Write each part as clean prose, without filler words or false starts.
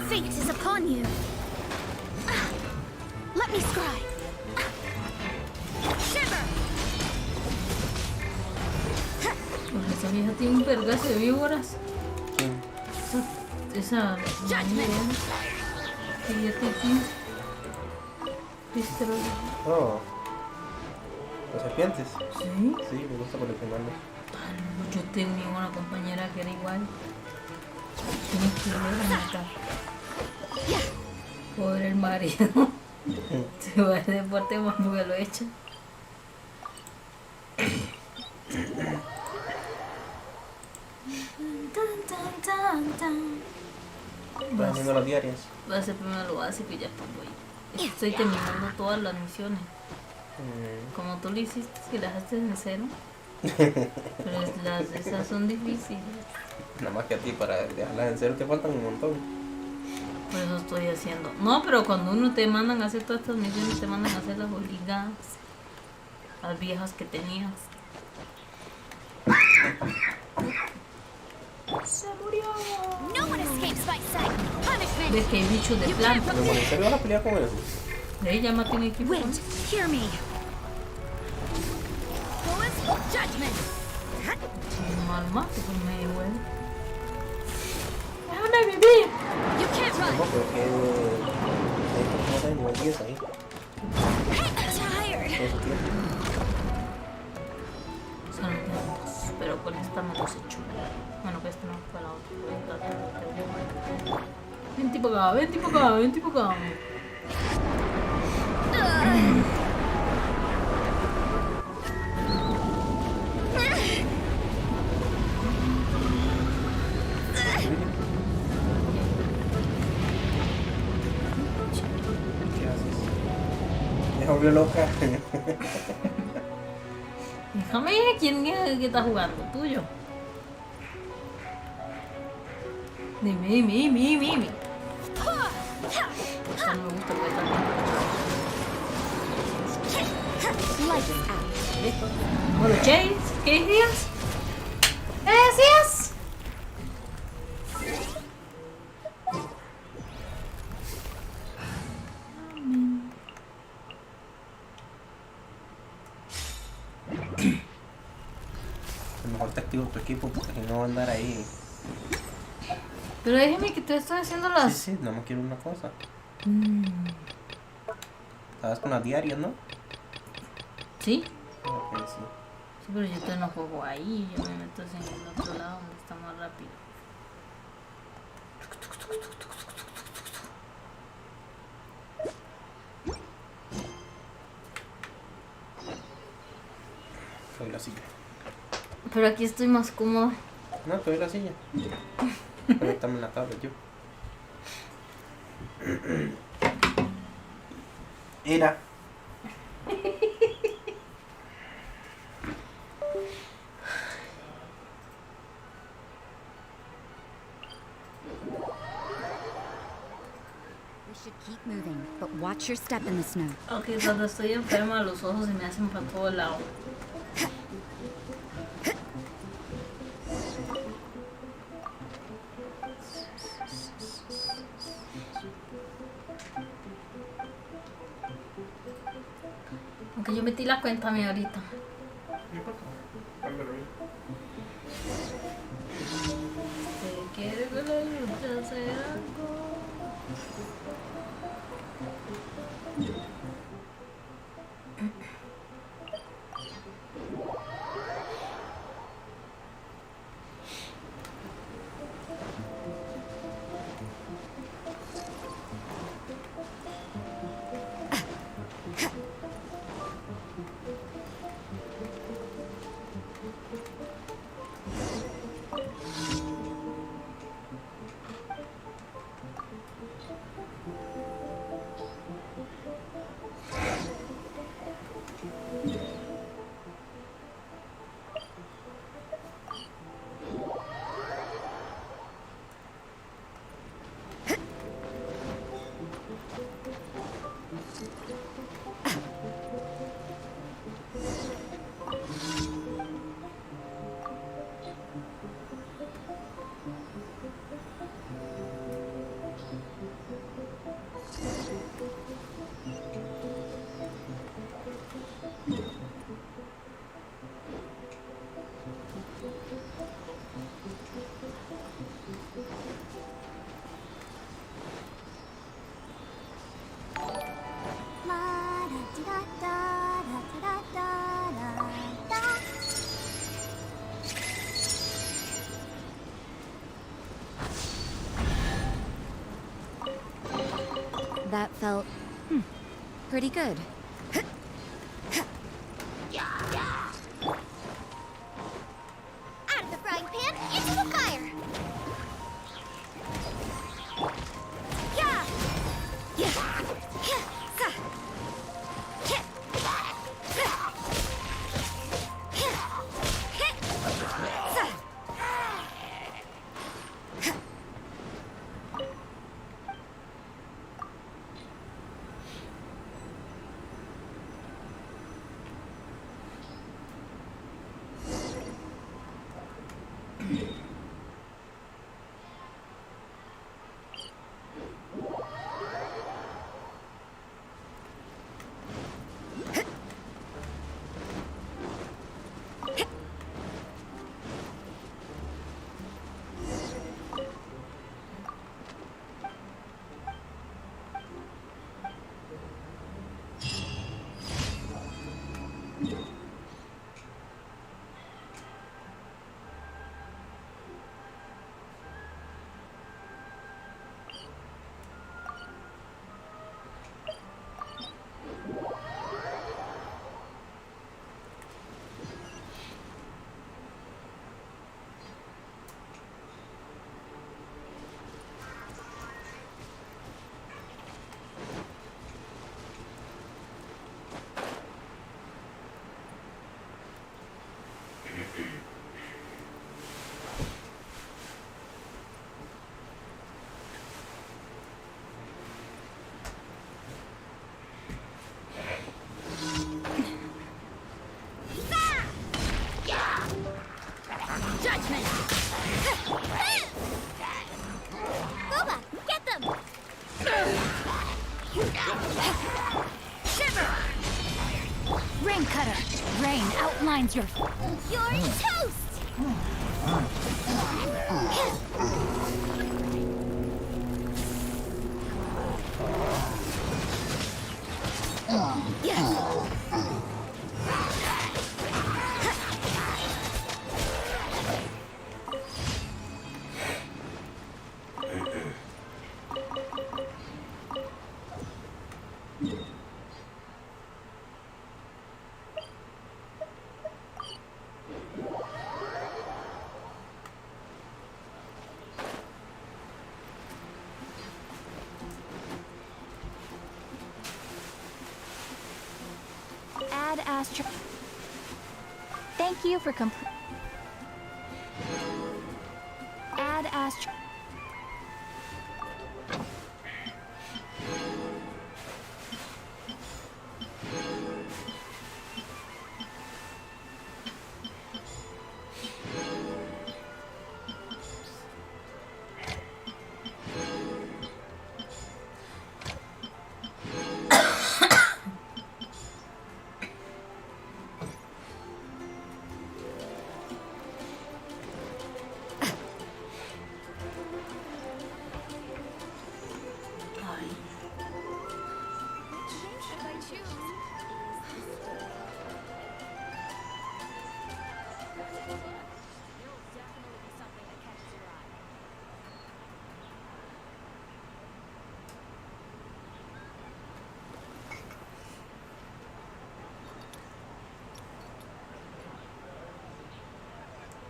Fate is upon you. Let me scry. Shiver. Esa vieja tiene un vergazo de víboras. ¿Quién? Esa Judgment. que ya te aquí. ¿Viste? Oh. ¿Las serpientes? Sí. Sí, me gusta coleccionarlas. Yo tenía una compañera que era igual. Tienes que ir a matar. Pobre el marido. Se va a deporte más porque lo echa. Estás haciendo las diarias. Voy a hacer primero lo básico y ya pongo ahí. Estoy terminando todas las misiones. Como tú lo hiciste, que las haces en cero. Pero esas son difíciles. Nada más que a ti, para dejarlas en cero te faltan un montón. Por eso estoy haciendo. No, pero cuando uno te mandan a hacer todas estas misiones, te mandan a hacer las obligadas. Las viejas que tenías. Se murió. No one escapes by sight. Punishment. Ves que hay bichos de planta. ¿Pero en serio vas a pelear con eso? Ella más tiene equipo. Wind, hear me. Fullest judgment. Mal más, pues me bueno. Déjame vivir. You can't No, run. pero que... ¿Cómo está el nivel 10 ahí? Tired. Eso tiene. Son los pero con esta me los echo. Bueno, que esta no fue la otra. Ven tipo acá, ven tipo acá, ven tipo acá. ¿Qué haces? Me volvió loca. Déjame ver quién es que está jugando, tuyo. Dime. Esta no me gusta porque está Lights out. Bueno, Chase, ¿qué decías? ¿Qué decías? Mejor te activo tu equipo porque si no va a andar ahí. Pero déjeme que te estoy haciendo las... Sí, no me quiero una cosa. Estabas con las diarias, ¿no? ¿Sí? Ok, sí. Sí, pero yo no juego ahí, yo me meto en el otro lado donde está más rápido. Te doy la silla. Pero aquí estoy más cómoda. No, te doy la silla. Conectame en la tablet yo. Era. Should keep moving, but watch your step in the snow. Ok, cuando estoy enferma los ojos se me hacen para todo lado. Aunque yo metí la cuenta mía ahorita. ¿Usted quiere que la lucha sea algo? that felt pretty good. Out of the frying pan, into the fire! Yeah! Yeah! Judgment! Boba, get them! Shiver! Rain cutter! Rain outlines your... You're toast! Add Astro. Thank you for Add Astro.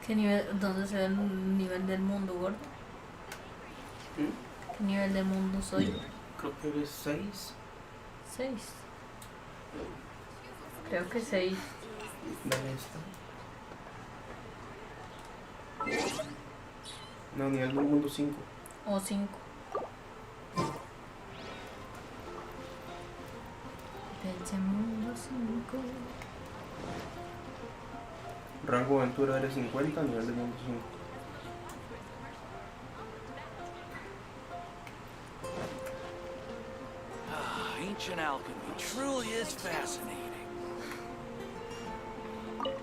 ¿Qué nivel, dónde se ve el nivel del mundo, gordo? ¿Qué nivel del mundo soy? Creo que eres 6. 6. Creo que 6. Dale esta. No, nivel del mundo 5. O 5. Del mundo 5. Rango aventura eres 50, nivel del mundo 5. Ancient alchemy truly is fascinating.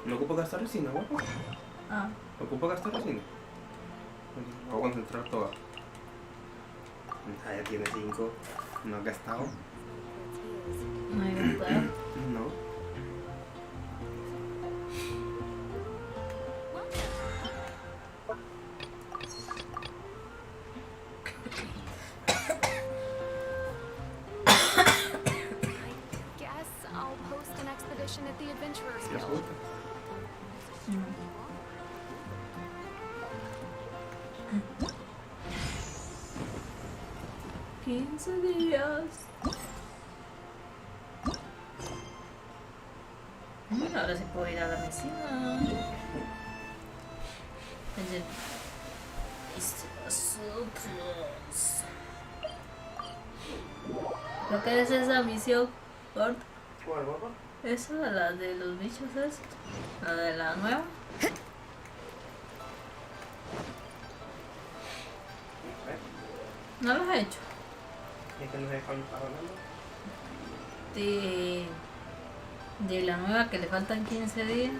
No ocupo gastar resina, guapo. Ah, No ocupo gastar resina. Voy a concentrar toda. Ah, ya tiene 5. No has gastado. no hay verdad. No. 15 días. Bueno, ahora sí puedo ir a la misión. Creo que es esa misión, Gord. ¿Cuál, papá? Esa, la de los bichos, es la de la nueva. No los he hecho. ¿Y que no sé cuándo estás hablando? De la nueva que le faltan 15 días.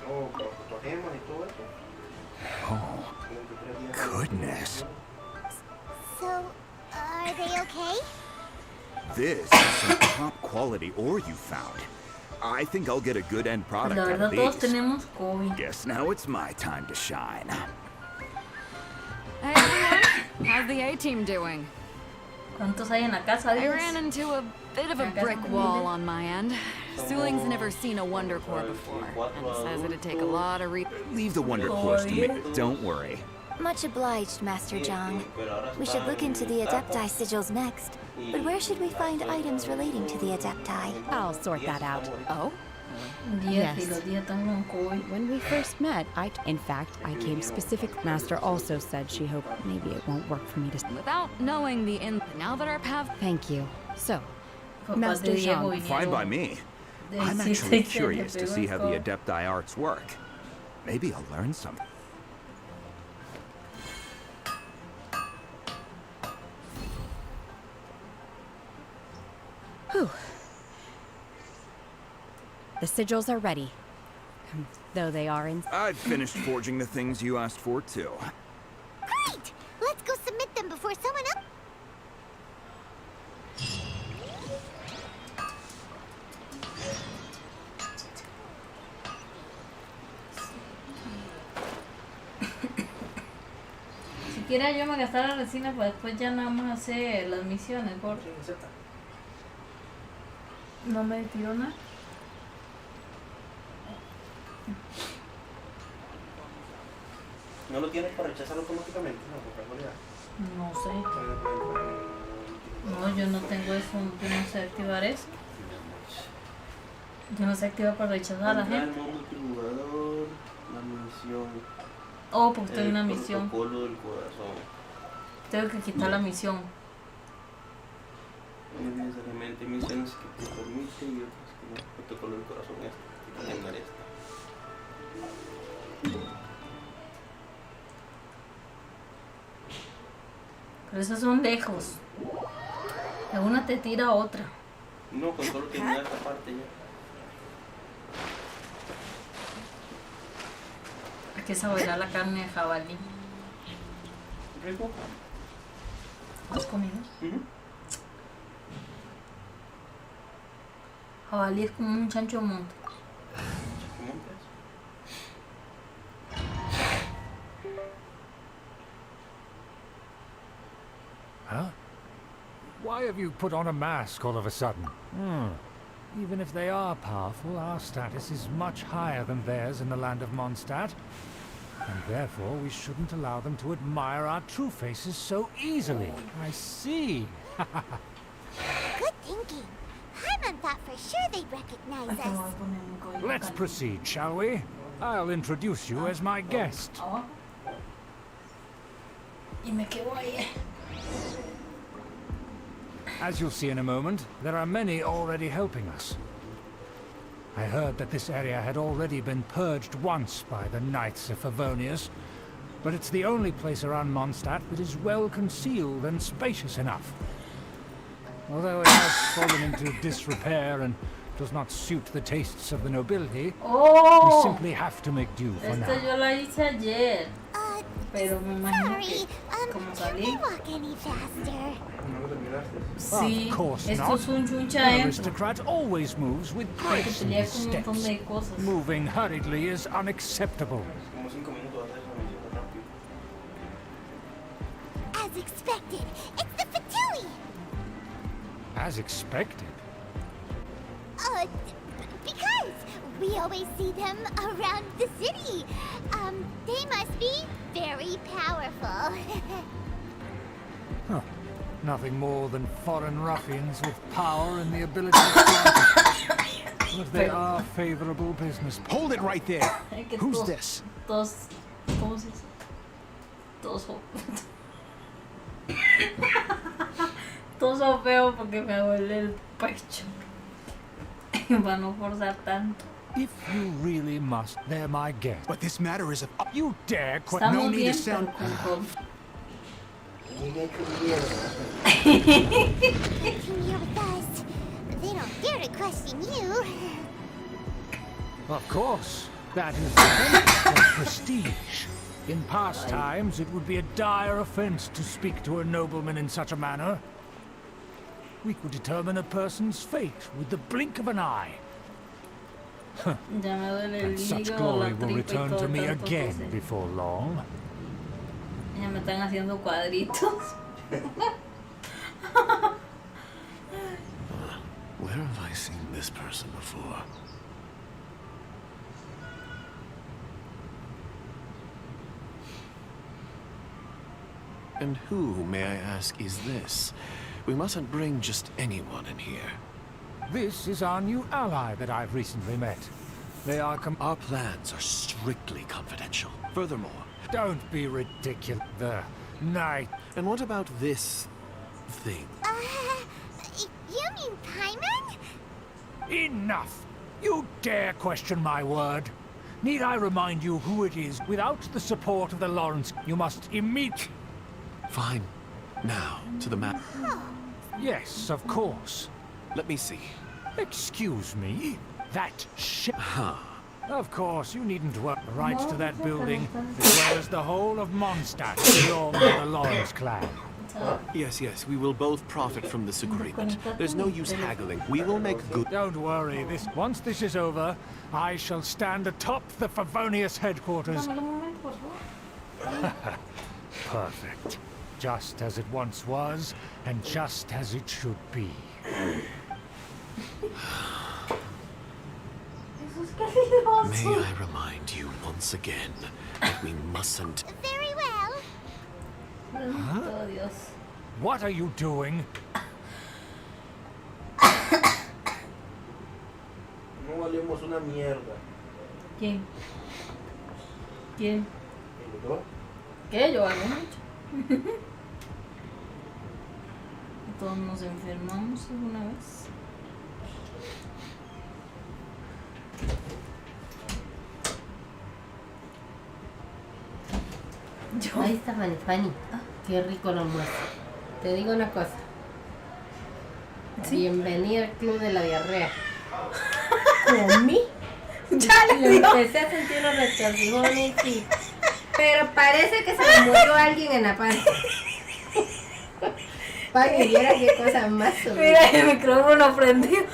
Oh, con los fotogemas y todo eso. Oh, goodness. So, are they okay? This is some top quality ore you found. I think I'll get a good end product La out verdad of todos these. tenemos COVID. Guess now it's my time to shine. Hey everyone, how's the A-team doing? ¿Cuántos hay en la casa? I Dios? ran into a bit of a brick wall on my end. Suling's never seen a Wonder Core before, and says it'd take a lot of Leave the wonder cores to me. Don't worry. Much obliged, Master Zhang. We should look into the Adepti sigils next. But where should we find items relating to the Adepti? I'll sort that out. Oh? Días y Yes. los días están con COVID. When we first met, in fact, I came specific. Master also said she hoped maybe it won't work for me to... Without knowing the now that our path... Thank you. So, Papás Master de Diego Zhang. Fine by vinieron me. de I'm 16 actually que curious to pegó see el how the COVID. Adepti arts work. Maybe I'll learn something. Whew. The sigils are ready. Though they are in... I've finished forging the things you asked for, too. Great! Let's go submit them before someone else... Siquiera yo me gastara la resina para después ya nada más hacer las misiones, por Sí, acepta. no me tiró nada. ¿No lo tienes para rechazarlo automáticamente? No, por casualidad. No sé. Puede poner No, yo no tengo eso, yo no sé activar eso. Yo no sé activar para rechazar a la Entrar gente. en modo multijugador, la misión. Oh, porque estoy en una El misión. protocolo del corazón. Tengo que quitar la misión. No necesariamente misiones que te permite y otras que no. El protocolo del corazón es eliminar esta. Pero esas son lejos. De una te tira a otra. No, con solo terminar esta parte ya. Hay que saborear la carne de jabalí. ¿Rico? ¿Has comido? Ujú. Jabalí es como un chancho de monte. ¿Cómo entras? Huh? Why have you put on a mask all of a sudden? Even if they are powerful, our status is much higher than theirs in the land of Mondstadt. And therefore, we shouldn't allow them to admire our true faces so easily. I see. Good thinking. Paimon thought for sure they'd recognize Aquí me voy us. a poner mi código Let's caliente. proceed, shall we? I'll introduce you as my guest. Abajo. Y me quedo ahí. As you'll see in a moment, there are many already helping us. I heard that this area had already been purged once by the Knights of Favonius, but it's the only place around Mondstadt that is well concealed and spacious enough. Although it has fallen into disrepair and does not suit the tastes of the nobility, we Oh, simply have to make do for esta now. yo la hice ayer. Pero me imagino Sorry, que como can we salí. walk any faster? No lo terminaste. Sí, Of course esto not. es un chuncha An dentro. aristocrat always moves with Hay que grace in pelear his con un montón steps. de cosas. Moving hurriedly is unacceptable. Como 5 minutos hacer esa misión rápido. As expected, it's the Fatui! As expected. Because we always see them around the city. They must be very powerful. Nothing more than foreign ruffians with power and the ability to fly. But they are favorable business. Hold it right there. Que Who's todos- this? Todos, ¿cómo se dice? Todos son... Todos son feos porque me duele el pecho. Para no forzar tanto. If you really must, they're my guest. But this matter is of... You dare Estamos need bien, to sound- pero con... Dime qué mierda. You're with us. They don't dare to question you. Of course, that is the benefit of prestige. In past times, it would be a dire offense to speak to a nobleman in such a manner. We could determine a person's fate with the blink of an eye. Ya me duele el And such hígado, glory la will tripa y return todo to me tanto again toser. before long. Ya me están haciendo cuadritos. Where have I seen this person before? And who, may I ask, is this? We mustn't bring just anyone in here. This is our new ally that I've recently met. They are Our plans are strictly confidential. Furthermore, Don't be ridiculous. The night. and what about this thing? You mean Paimon? Enough! You dare question my word? Need I remind you who it is? Without the support of the Lawrence, you must immediately... Fine. Now, to the map. Yes, of course. Let me see. Excuse me? That ship... Huh. Of course, you needn't work rights to that building, as well as the whole of Mondstadt belong to the Lawrence clan. Yes, yes, we will both profit from this agreement. There's no use haggling. We will make good... Don't worry, once this is over, I shall stand atop the Favonius headquarters. Dámelo un momento, por favor. Perfect. Just as it once was, and just as it should be. Eso es calidoso. May I remind you once again that we mustn't... Very well. Oh, Dios. What are you doing? No valemos una mierda. ¿Quién? ¿Quién? ¿Y yo? ¿Qué? Yo hago mucho. Todos nos enfermamos alguna vez. Yo. Ahí está Fanny. Fanny, qué rico el almuerzo. Te digo una cosa. ¿Sí? Bienvenida al club de la diarrea. Comí Ya y le digo. empecé a sentir los retorcijones y... Pero parece que se me murió alguien en la panza. Para que viera qué cosa más sobre. Mira el micrófono prendido.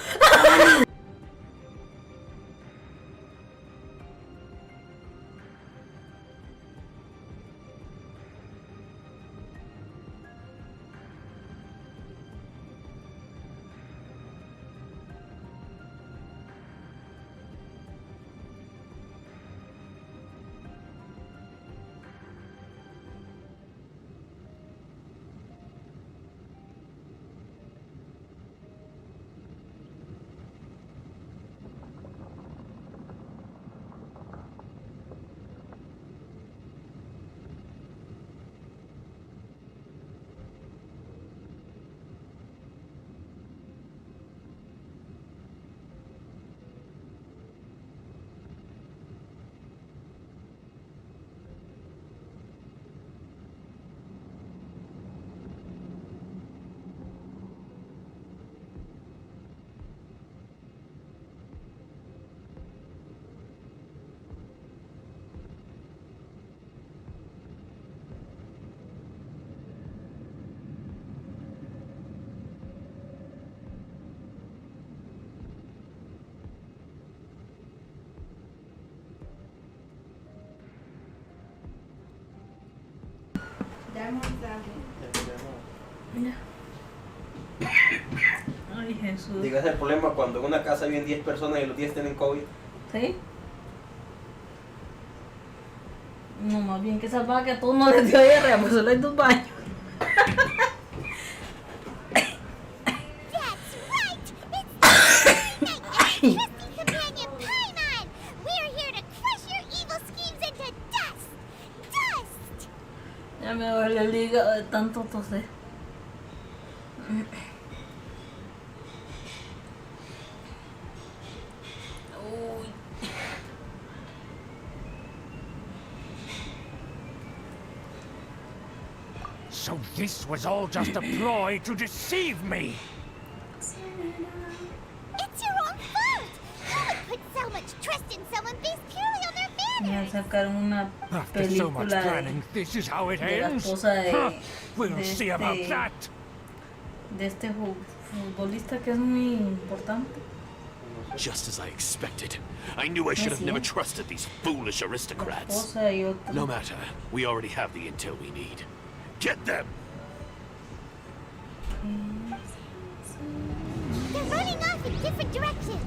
Ay, Jesús. Digas el problema cuando en una casa viven 10 personas y los 10 tienen COVID. ¿Sí? No, más bien que salva que a todos no les dio diarrea, pues solo hay 2 baños. Ya me duele el hígado de tanto toser. Uy. So this was all just a ploy to deceive me! It's your own fault! Who would put so much trust in someone based purely on their manners? Ya sacaron una After so much película planning, this is how it de la ends? esposa Huh, de, we'll de see about este, that! de este futbolista que es muy importante. Just as I expected. I knew I should have never trusted these foolish La aristocrats. esposa y otro. No matter. We already have the intel we need. Get them! They're running off in different directions.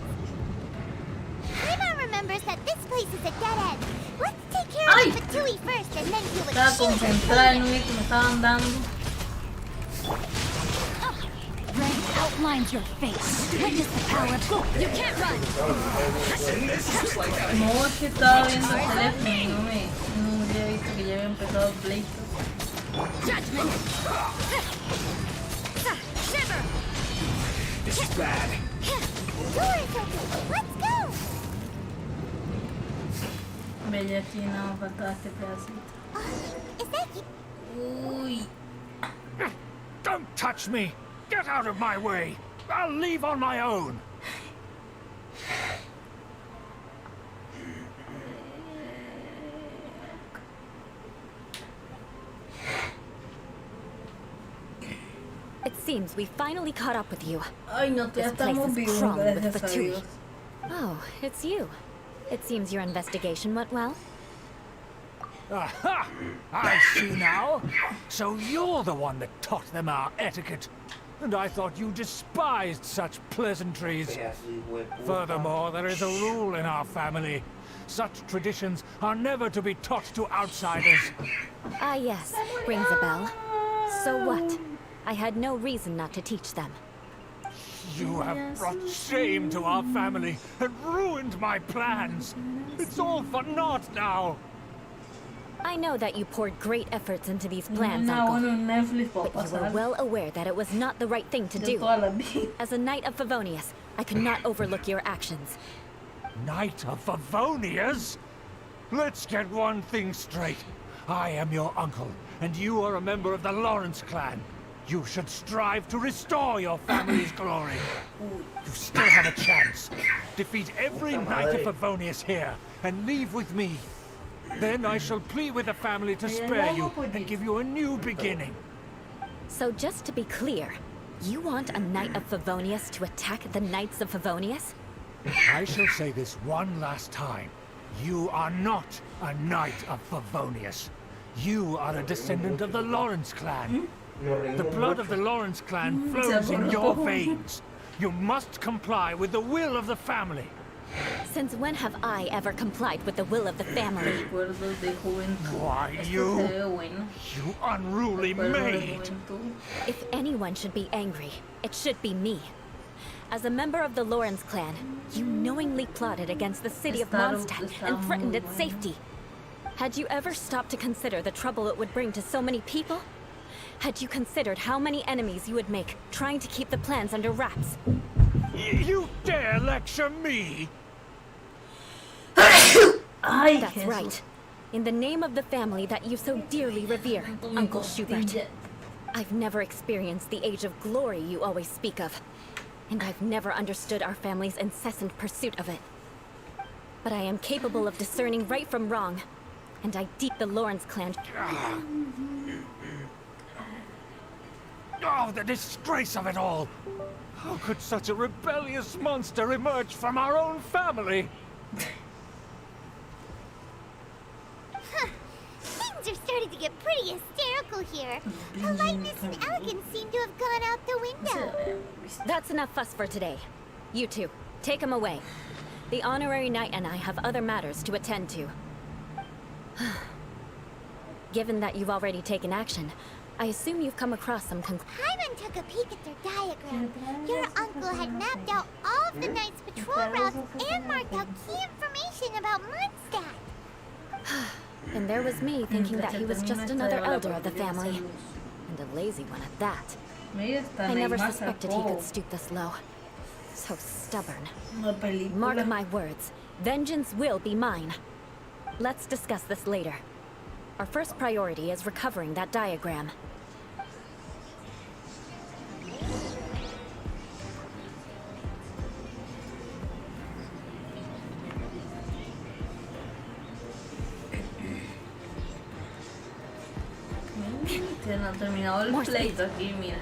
Paimon remembers that this place is a dead end. Let's take care Ay. of Fatui first and then deal with Estaba Shin. concentrada en lo que me estaban dando. Red outlines your face. Witness the power. Go. You can't run. No, es que estaba viendo el teléfono y no había visto que ya había empezado el pleito. Judgment. Shiver. This is bad. Door is open. Let's go. Veía aquí nada más faltaba este pedacito. Is that you? Uy. Don't touch me! Get out of my way! I'll leave on my own! It seems we finally caught up with you. Ay, no, ya This place estamos is vivos, crawling with gracias a Fatui. Dios. Oh, it's you. It seems your investigation went well. Aha! I see now. So you're the one that taught them our etiquette. And I thought you despised such pleasantries. Furthermore, there is a rule in our family. Such traditions are never to be taught to outsiders. Ah, yes. Rings a bell. So what? I had no reason not to teach them. You have brought shame to our family and ruined my plans. It's all for naught now. I know that you poured great efforts into these plans, Una Uncle. uno en Netflix para But you were pasar well aware that it was not the right thing to de do. toda la vida. As a knight of Favonius, I could not overlook your actions. Knight of Favonius? Let's get one thing straight. I am your uncle, and you are a member of the Lawrence clan. You should strive to restore your family's glory. You still have a chance. Defeat every knight of Favonius here, and leave with me. Then I shall plead with the family to spare you and give you a new beginning. So just to be clear, you want a knight of Favonius to attack the knights of Favonius? I shall say this one last time. You are not a knight of Favonius. You are a descendant of the Lawrence clan. The blood of the Lawrence clan flows in your veins. You must comply with the will of the family. Since when have I ever complied with the will of the family? Recuerdos de juventud. Why, Esto you... se ve bueno. You unruly Recuerdos de maid! juventud. If anyone should be angry, it should be me. As a member of the Lawrence clan, you knowingly plotted against the city of Mondstadt and threatened its safety. Had you ever stopped to consider the trouble it would bring to so many people? Had you considered how many enemies you would make trying to keep the plans under wraps? You dare lecture me? Ay, That's Jesús. right. In the name of the family that you so dearly revere, Uncle Schubert. I've never experienced the age of glory you always speak of. And I've never understood our family's incessant pursuit of it. But I am capable of discerning right from wrong. And I deep the Lawrence clan. Oh, the disgrace of it all! How could such a rebellious monster emerge from our own family? Things are starting to get pretty hysterical here. Politeness and elegance seem to have gone out the window. That's enough fuss for today. You two, take him away. The honorary knight and I have other matters to attend to. Given that you've already taken action, I assume you've come across some Hyman took a peek at their diagram. Your uncle had mapped out all of the Knight's patrol routes and marked out key information about Mondstadt. In And there was me thinking that he was just another elder of the family. And a lazy one at that. I never suspected he could stoop this low. So stubborn. Mark my words. Vengeance will be mine. Let's discuss this later. Our first priority is recovering that diagram. No ha terminado el pleito aquí, mira.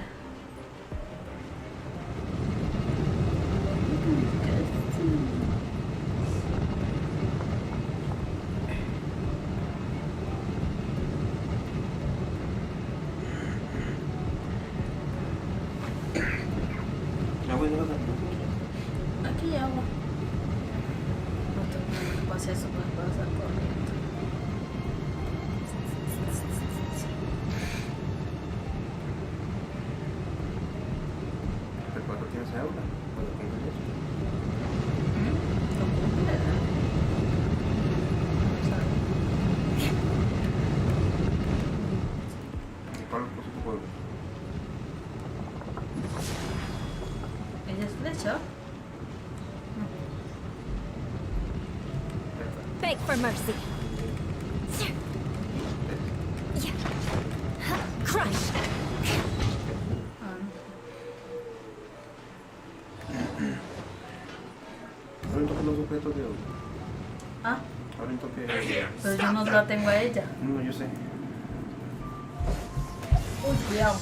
Aquí hay agua. No te preocupes, eso puede pasar corriendo. ¿Cuánto tienes agua? ¿Cuánto tienes eso? ¿Cuál puso tu juego? ¿Ella es flecha? Beg for mercy. Crush. Ahora toque los objetos de hoy. Ah, Ahora toque. pero yo no la tengo a ella. No, yo sé. Uy, cuidado.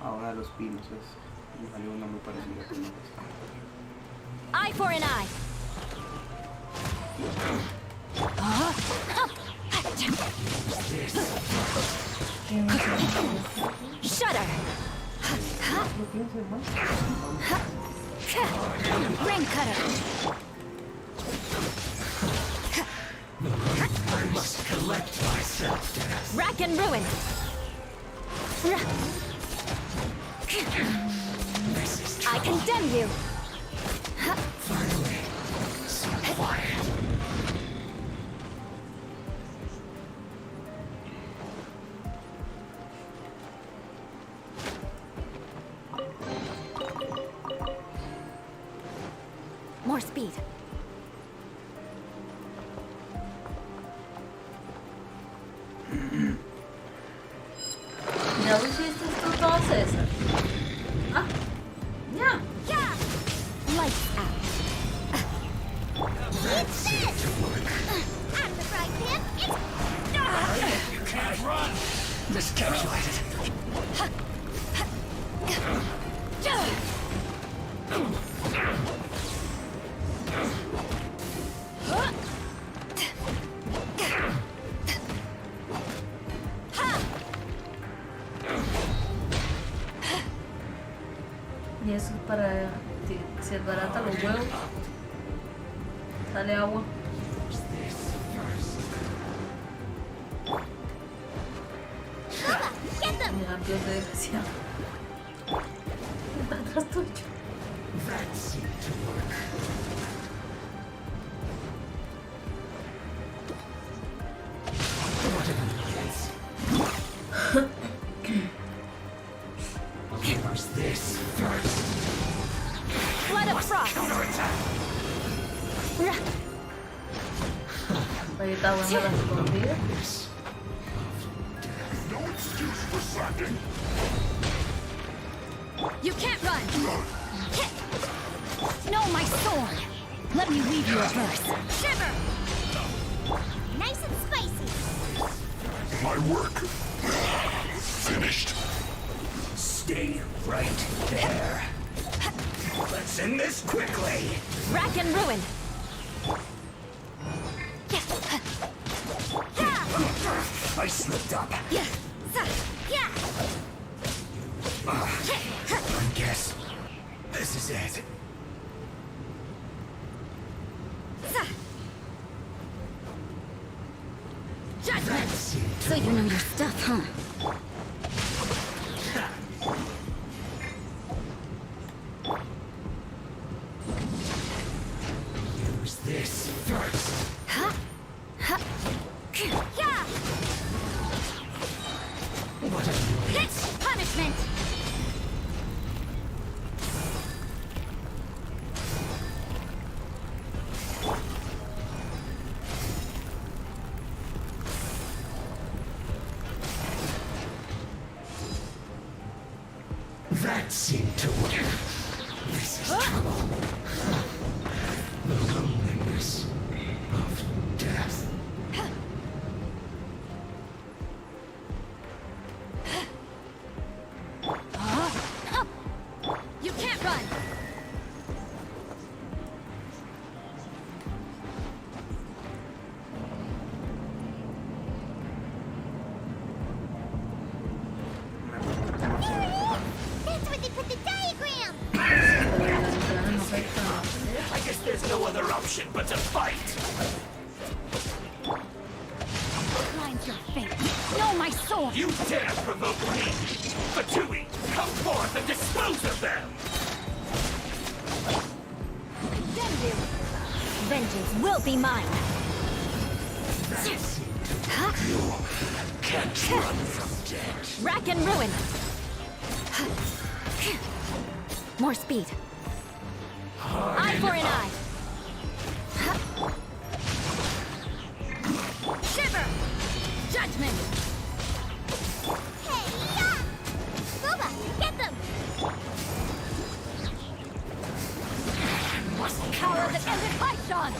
Ahora los pinos es. Me salió una muy parecida con esta. Eye for an eye. Shudder. Ring cutter. I must collect myself. Rack and ruin. I condemn you. Finally, some quiet. More speed. ¿Ya lo hiciste tú todo, César? Ah, ya. Lights out. It's this! Out of the frying pan, it's... You can't run! Miscalculated. Y eso es para que se barata los huevos. Sale agua. Mira, pierde desgraciado. Está atrás tuyo. What's this first? Flood of frost. Ahí está buena la escondida. No excuse for slacking. You can't run. No, my sword. Let me weave you a verse. Shiver! Nice and spicy. My work finished. Stay right there. Let's end this quickly. Rack and ruin. I slipped up. I guess this is it. Judgment. So you know your stuff, huh? Use this first. Huh? That seemed to work. This is trouble. The loneliness of death. You can't run! That's where they put the diagram! I guess there's no other option but to fight. Find your fate. No, my sword! You dare provoke me! Fatui, come forth and dispose of them! Condemn you! Vengeance will be mine! You can't run from death. Rack and ruin! More speed. Eye for an eye! Shiver! Judgment! Hey, ya! Boba, get them! Power that ended Python!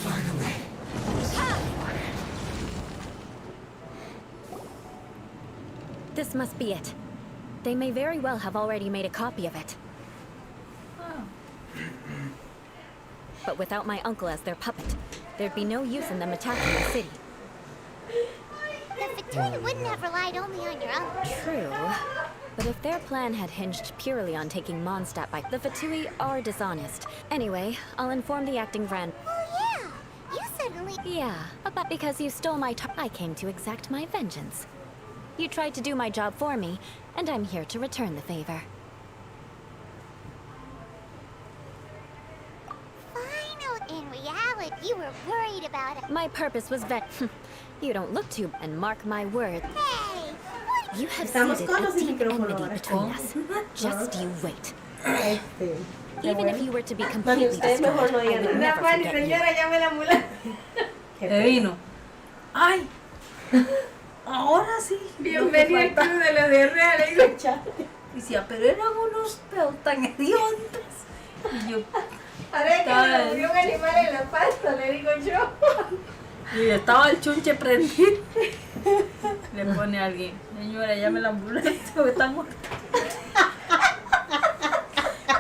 Finally. This must be it. They may very well have already made a copy of it. But without my uncle as their puppet, there'd be no use in them attacking the city. The Fatui wouldn't have relied only on your uncle. True. But if their plan had hinged purely on taking Mondstadt by... The Fatui are dishonest. Anyway, I'll inform the acting Grand... Oh yeah! You suddenly... Yeah, but because you stole my I came to exact my vengeance. You tried to do my job for me, and I'm here to return the favor. In reality, you were worried about it. My purpose was You don't look too... And mark my words. Hey! You have Estamos seeded con a los deep micrófonos enmity ahora. between us. Just you wait. Qué Even bueno. if you were to be Mami, completely ustedes mejor destroyed, no I digan would nada. never Fanny, forget you. señora, llame la ambulancia. ¿Qué vino? ¡Ay! Ahora sí. Bienvenido al club de los de real. Decía, pero eran unos peos tan hediondos. Y yo, Ahora que me murió un animal en la pasta, le digo yo. y estaba el chunche prendido. Le pone a alguien, señora, llame la ambulancia, porque está muerta.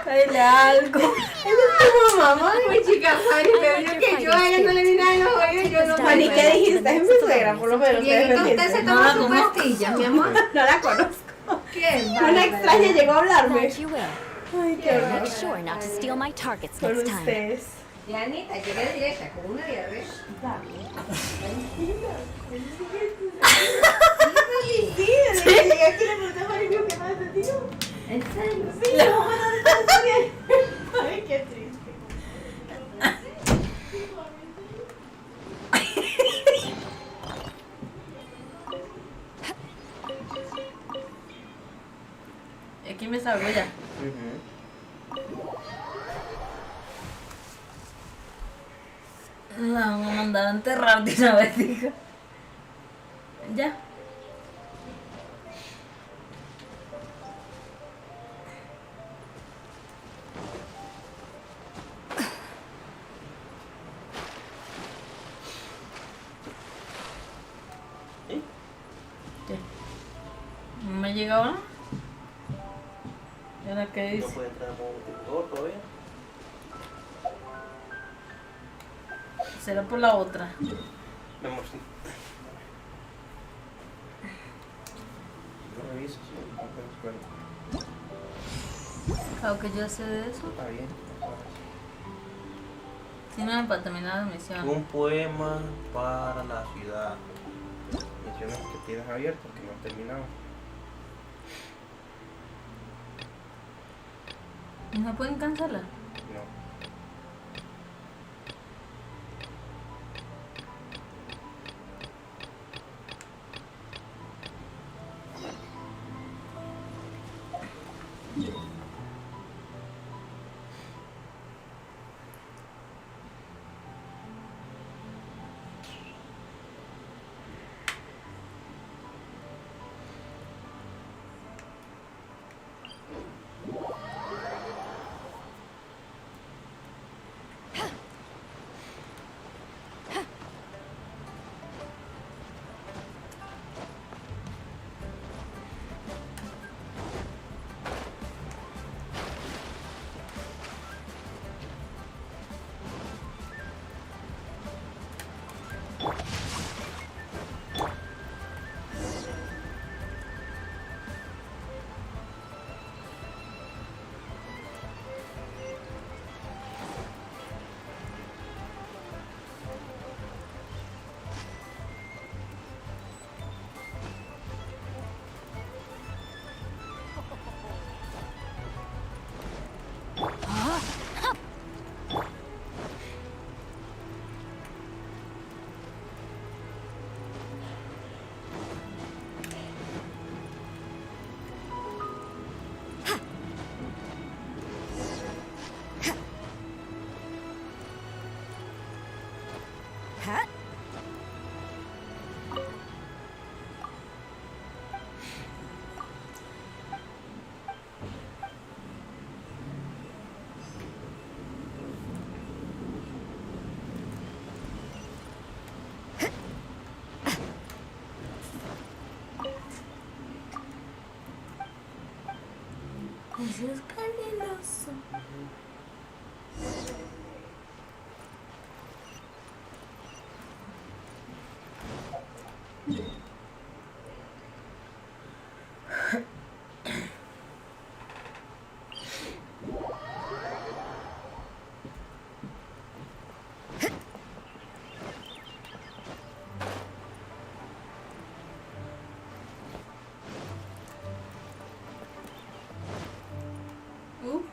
Cállale algo. Es como mamá, mi chica Fanny, pero yo que yo a ella no le vi nada en los oídos, yo no. Fanny, ¿qué dijiste? Es mi suegra, por lo menos. ¿Usted se tomó su pastilla, mi amor? No la conozco. ¿Qué? Una extraña llegó a hablarme. Glad you will. Ay, qué horror. Make sure not to steal my targets Por next time. ustedes. Dianita, llegué directa con una diarrea. Sí, desde que llegué aquí le pregunté a Fanny, ¿qué más te digo? ¿En serio? Sí, no, ay, qué triste. Aquí me salgo ya. La van a mandar a enterrar de una vez, hija. Ya. ¿Qué? ¿No me ha llegado nada? ¿Y ahora qué No dice? puede entrar como multiplicador todavía. Será por la otra. Mi amor, sí. No reviso, sí, no te acuerdo. Claro que yo sé de eso. Está bien. Tiene para terminar la misión. Un poema para la ciudad. Misiones que tienes abiertas que no han terminado. ¿No pueden cancelar? No.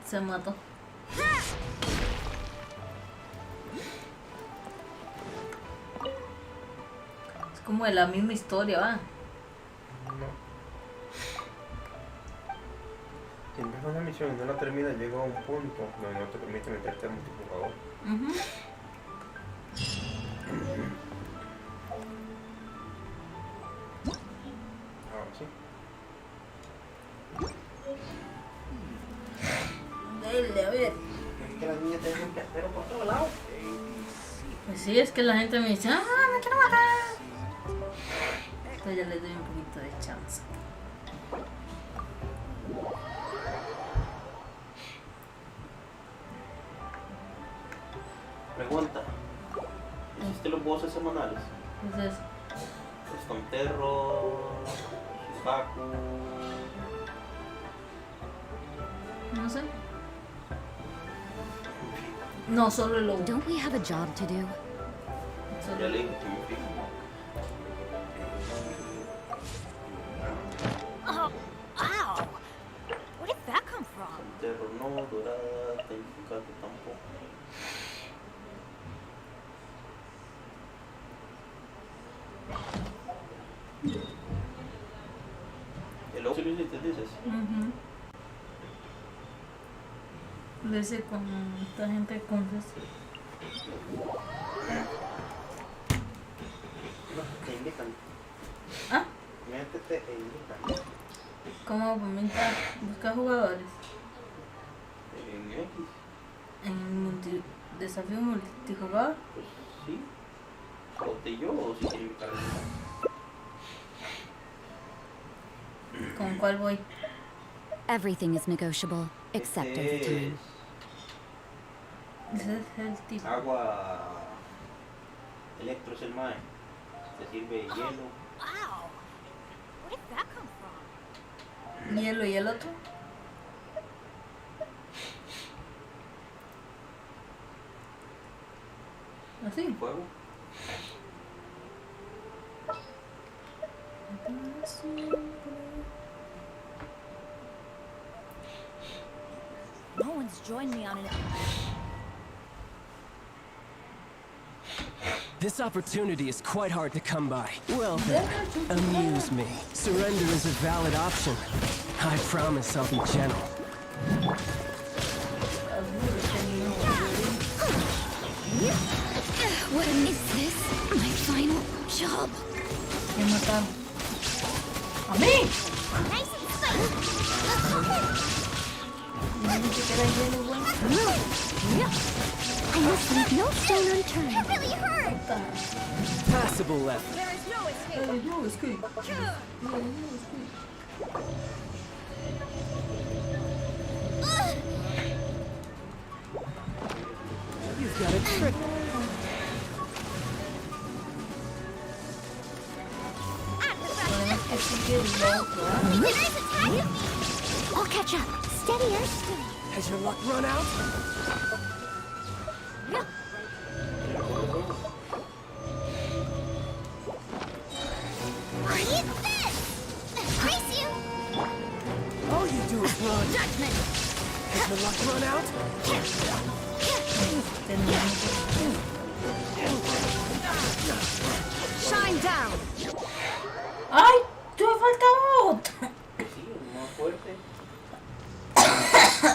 Se mató. Es como de la misma historia, ¿va? No. Si empieza una misión y no la termina, llega a un punto donde no te permite meterte al multijugador. Ahora sí. Dale, a ver. Es que las niñas tienen un casero por todos lados. Pues sí, es que la gente me dice, ¡ah, me quiero matar! Entonces ya les doy un poquito de chance. Pregunta. ¿Hiciste los bosses semanales? ¿Qué es eso? Estonterro, Baku. No sé. No, solo el lobo. Don't we have a job to do? Solo Ya el le lobo. dije que me fijo. Oh, ow! Where did that come from? Estonterro no, dorada, tenificate tampoco. El lobo sí lo hiciste, dices. De ese con esta gente con No, te invitan. ¿Ah? Métete e invitan. ¿Cómo comenta? Busca jugadores. En X, En desafío multijugador. pues sí. O te yo o si quieren invitar a alguien. ¿Con cuál voy? Everything is negotiable, except overtime. Ese es el tipo. Agua. Electro es el mae. Te sirve hielo. Wow! Where did that come from? Hielo y el otro. Así. Fuego. No one's joined me on an... This opportunity is quite hard to come by. Well then, amuse me. Surrender is a valid option. I promise I'll be gentle. What is this? My final job. ¿Quién mataron? ¡A mí! Nice and spicy! Ni siquiera hielo, güey. I must leave no stone unturned. That really hurt! Passable left. There is no escape! Ay, no, es que... You've got a trick. Es que quiero lo otro, ¿ah? I'll catch up. Steadier. Has your luck run out? Eat this! Brace you! All you do is run. Judgment! Has your luck run out? Shine down. ¡Ay! ¡Te falta otro! Sí, es más fuerte.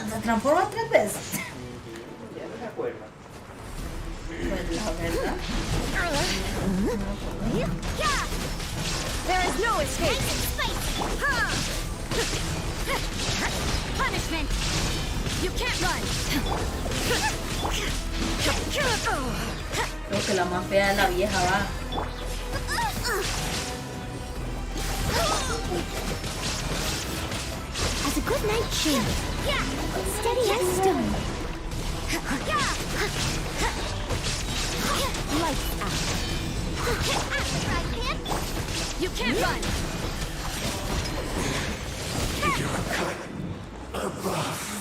Se transforma 3 veces. Ya no se acuerda. Pues la verdad. There is no escape. Nice and spicy! Punishment. You can't run. Creo que la más fea es la vieja, va. As a good night shield. Steady as stone. Lights out. You can't run.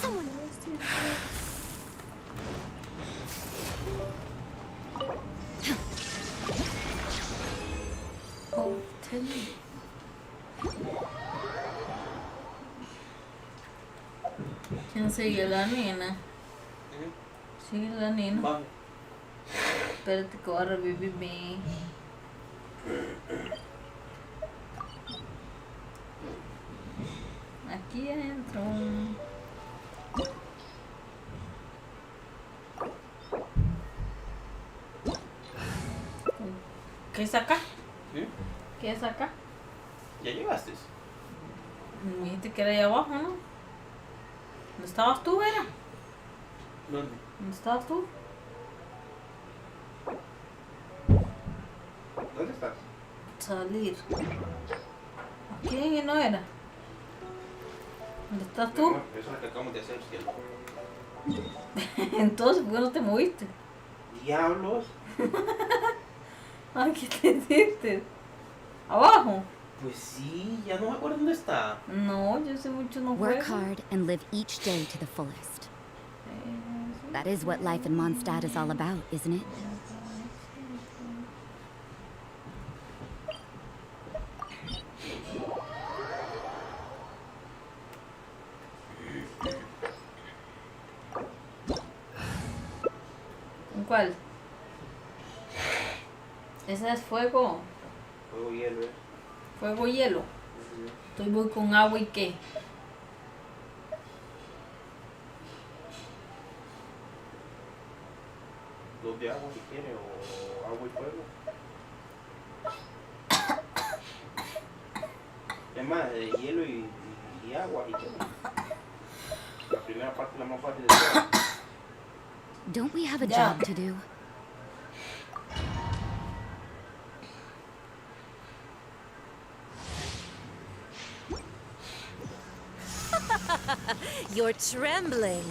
Someone was too. Oh, tell me. ¿Quién Sigue la nena. Sigue la nena. Baje. Espérate que voy a revivirme. Aquí adentro. ¿Qué es acá? ¿Sí? ¿Qué es acá? ¿Ya llegaste? Me dijiste que era ahí abajo, ¿no? ¿Dónde estabas tú, Vera? ¿Dónde? ¿Dónde estabas tú? ¿Dónde estás? Salir. ¿Aquí no era? ¿Dónde estás tú? No, eso es lo que acabamos de hacer, cielo. Entonces, ¿por qué no te moviste? Diablos. Ay, ¿qué te hiciste? ¿Abajo? Pues sí, ya no me acuerdo dónde está. No, yo sé mucho no Work juego. hard and live each day to the fullest. That is what life in Mondstadt is all about, isn't it? ¿Cuál? Ese es fuego. Fuego hielo, Fuego hielo. Estoy voy con agua y qué. Dos de agua si quiere, o agua y fuego. Es más, de hielo y agua y todo. La primera parte es la más fácil de todo. Don't we have a Yeah. job to do? You're trembling.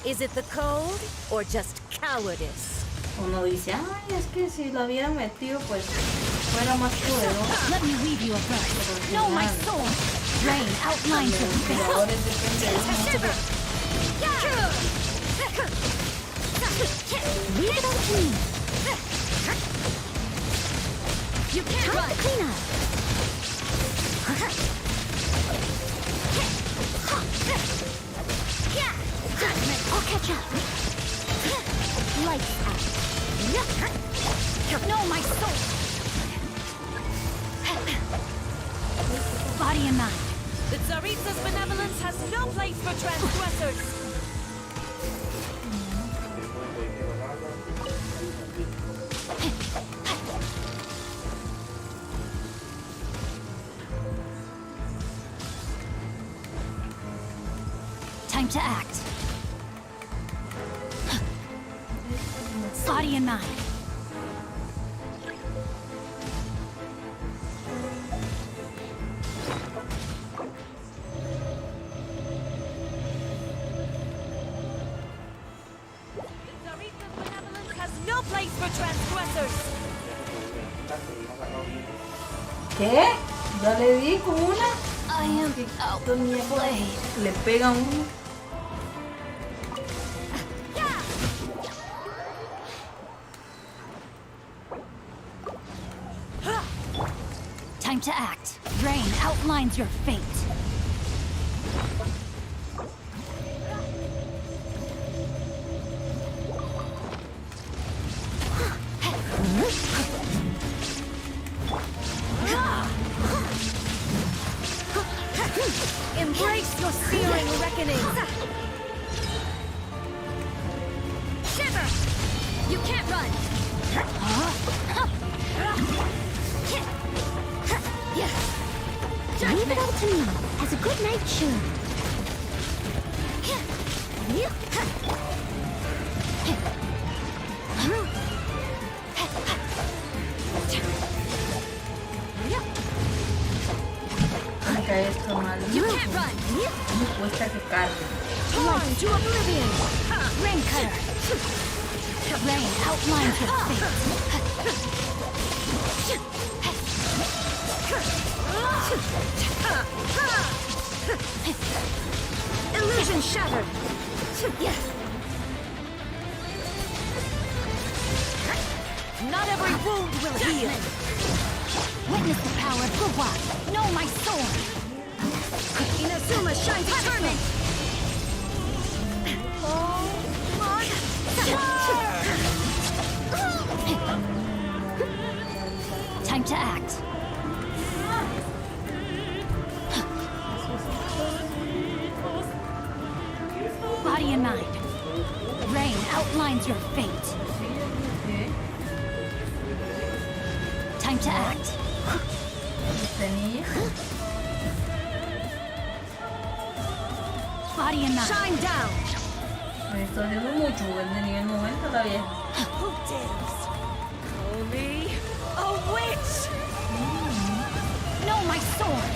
Is it the cold or just cowardice? Uno dice, ay, es que si lo hubiera metido, pues fuera más poderoso. Let me weave you a verse. Know my soul. Rain outlines your Pero face. ahora depende de uno. Leave it up to me. You can't run. Clean up. I'll catch up. Lights out. Know my soul. Body and mind. The Tsaritsa's benevolence has no place for transgressors. Time to act. Body and mind. The Tsaritsa's benevolence has no place for transgressors. ¿Qué? Ya le di con una. I am out of play. Le pega uno. Time to act. Rain outlines your fate. Embrace your searing reckoning. Shiver! You can't run! Leave it up to me, as a good knight should. Me cae esto mal. You can't run! Me cuesta que cargue. Torn to oblivion! Rain cutter! Rain outlines your fate. Illusion shattered! Not every wound will heal. Witness the power of Guwa! Know my sword! Inazuma shines determined. Time to act. Body and mind. Rain outlines your fate. Time to act. Body and mind. Shine down. Me estoy haciendo mucho, güey, de nivel 90 la vieja. Who dares call me a witch? No, my sword.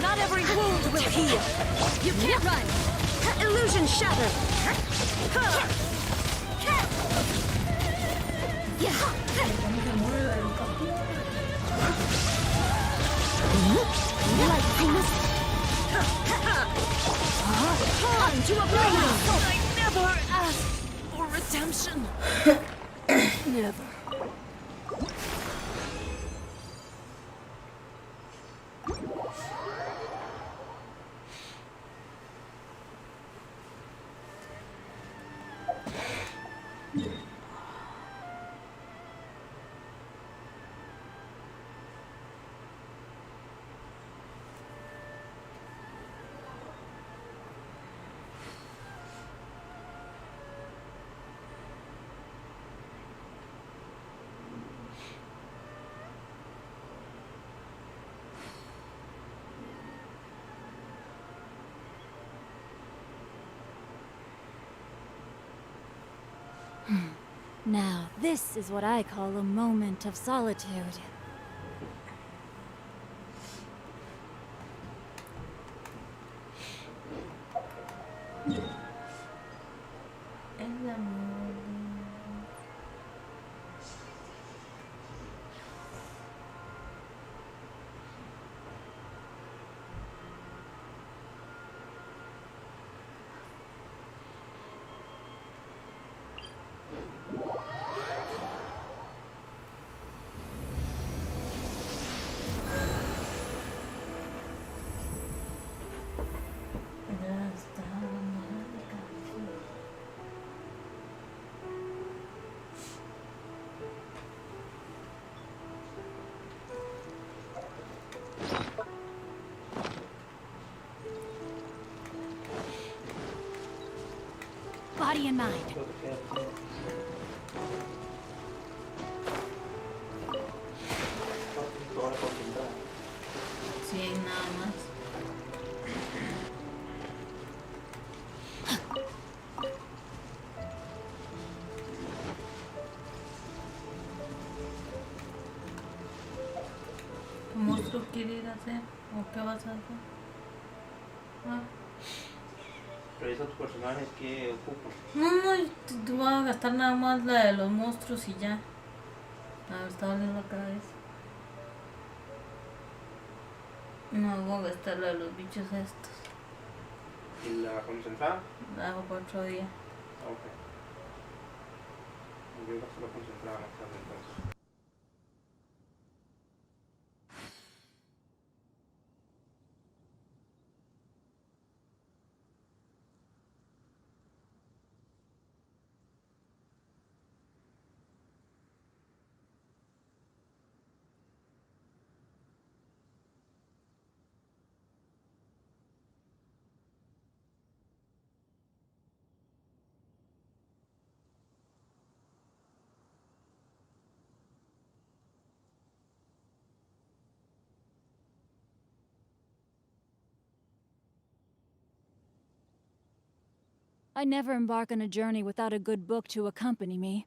Not every wound will heal. You can't run. Illusion shattered. On to a blade. I never asked for redemption. Never. Now, this is what I call a moment of solitude. Body and mind. Sí, hay nada más. ¿Qué monstruo quiere ir a hacer? ¿O qué vas a hacer? Ah. Revisa tus personajes que ocupan. No, tú vas a gastar nada más la de los monstruos y ya. A ver, está doliendo la cabeza. No, voy a gastar la de los bichos estos. ¿Y la concentrada? La hago para otro día. Ok. Yo gasto la concentrada más tarde entonces. I never embark on a journey without a good book to accompany me.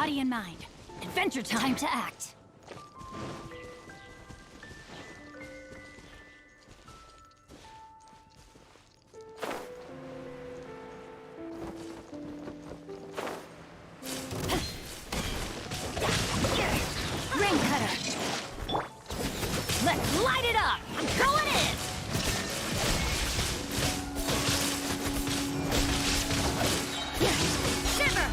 body and mind. Adventure time to act. Rain cutter. Let's light it up. I'm going in. Shiver.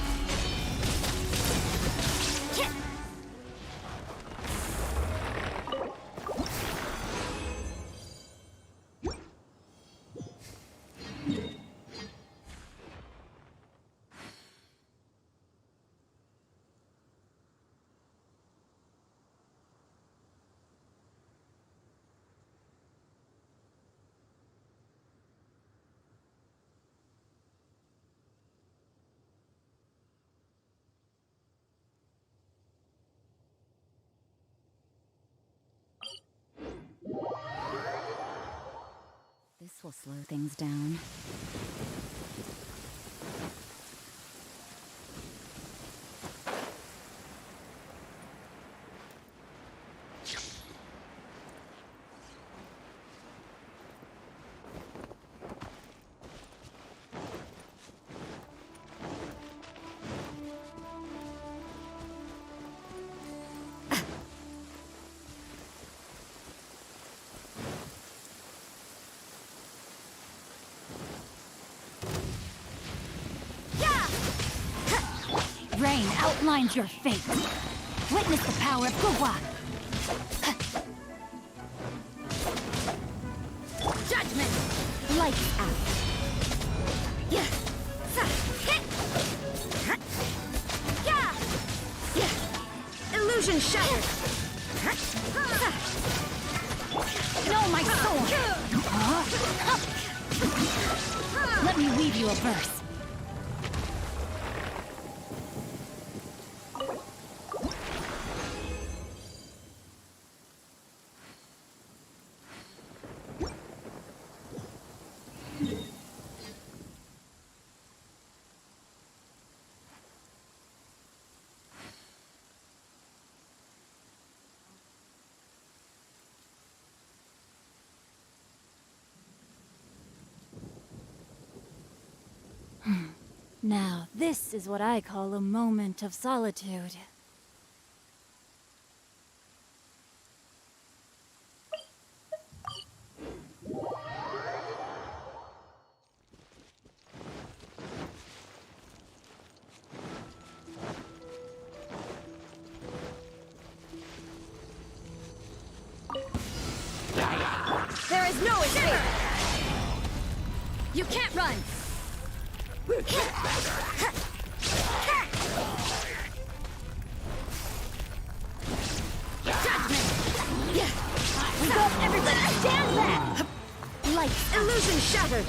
This will slow things down. Rain outlines your fate. Witness the power of Gugwa. Judgment. Lights out. Illusion shattered. Know my sword. Let me weave you a verse. Now, this is what I call a moment of solitude. There is no escape! You can't run! We got everybody stand back! Lights illusion shattered!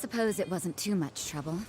suppose it wasn't too much trouble.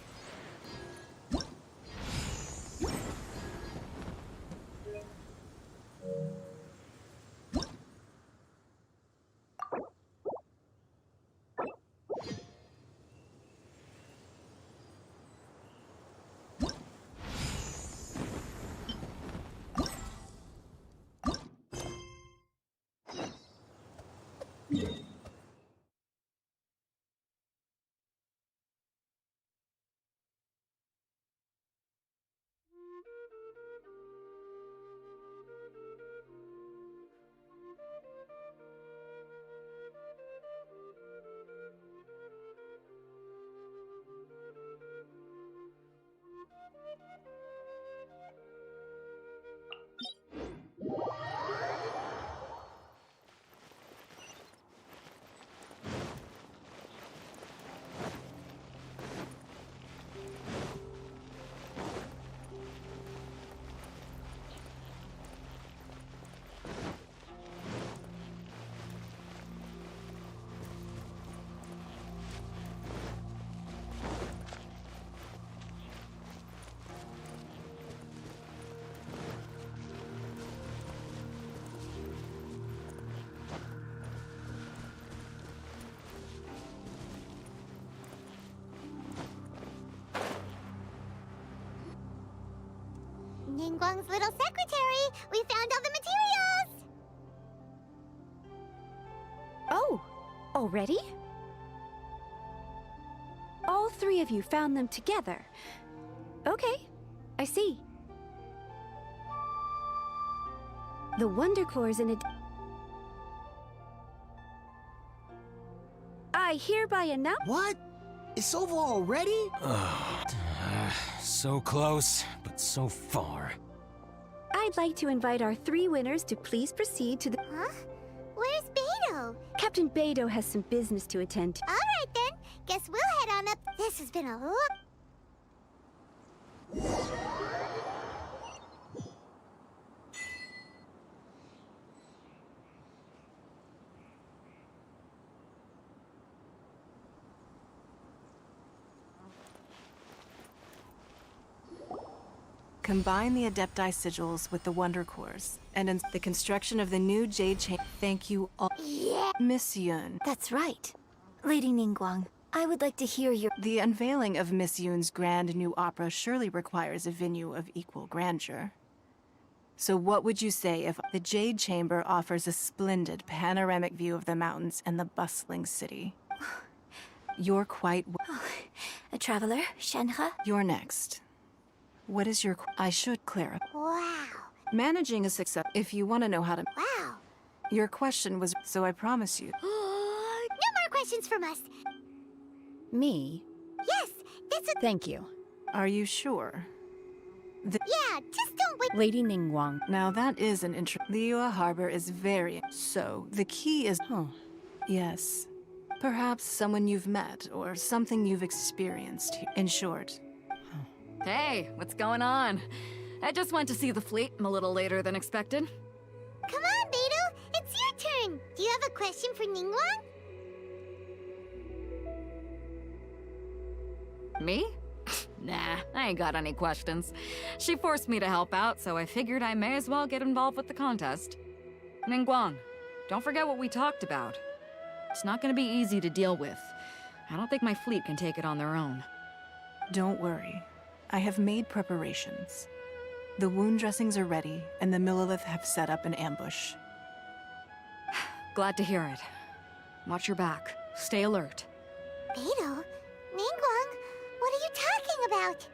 Ningguang's little secretary! We found all the materials! Oh, already? All three of you found them together. Okay, I see. The Wonder Core's in a... I hereby announce... What? It's over already? So close, but so far. I'd like to invite our three winners to please proceed to the... Huh? Where's Beto? Captain Beto has some business to attend to. Alright then, guess we'll head on up. This has been a lot. Combine the Adepti sigils with the Wonder Cores, and in the construction of the new Jade Chain. Thank you all. Yeah! Miss Yun. That's right. Lady Ningguang, I would like to hear your... The unveiling of Miss Yun's grand new opera surely requires a venue of equal grandeur. So what would you say if the Jade Chamber offers a splendid panoramic view of the mountains and the bustling city? You're quite... A traveler, Shenhe? You're next. What is your... I should clarify. Wow. Managing a success... If you want to know how to... Wow. Your question was... So I promise you. No more questions from us. Me? Yes, this is... Thank you. Are you sure? Yeah, just don't wait. Lady Ningguang. Now that is an Liyue Harbor is very... So, the key is... Yes. Perhaps someone you've met, or something you've experienced. In short. Hey, what's going on? I just went to see the fleet. I'm a little later than expected. Come on, Beto. It's your turn. Do you have a question for Ningguang? Me? Nah, I ain't got any questions. She forced me to help out, so I figured I may as well get involved with the contest. Ningguang, don't forget what we talked about. It's not gonna be easy to deal with. I don't think my fleet can take it on their own. Don't worry. I have made preparations. The wound dressings are ready, and the Millilith have set up an ambush. Glad to hear it. Watch your back. Stay alert. Beto? Ningguang? What are you talking about?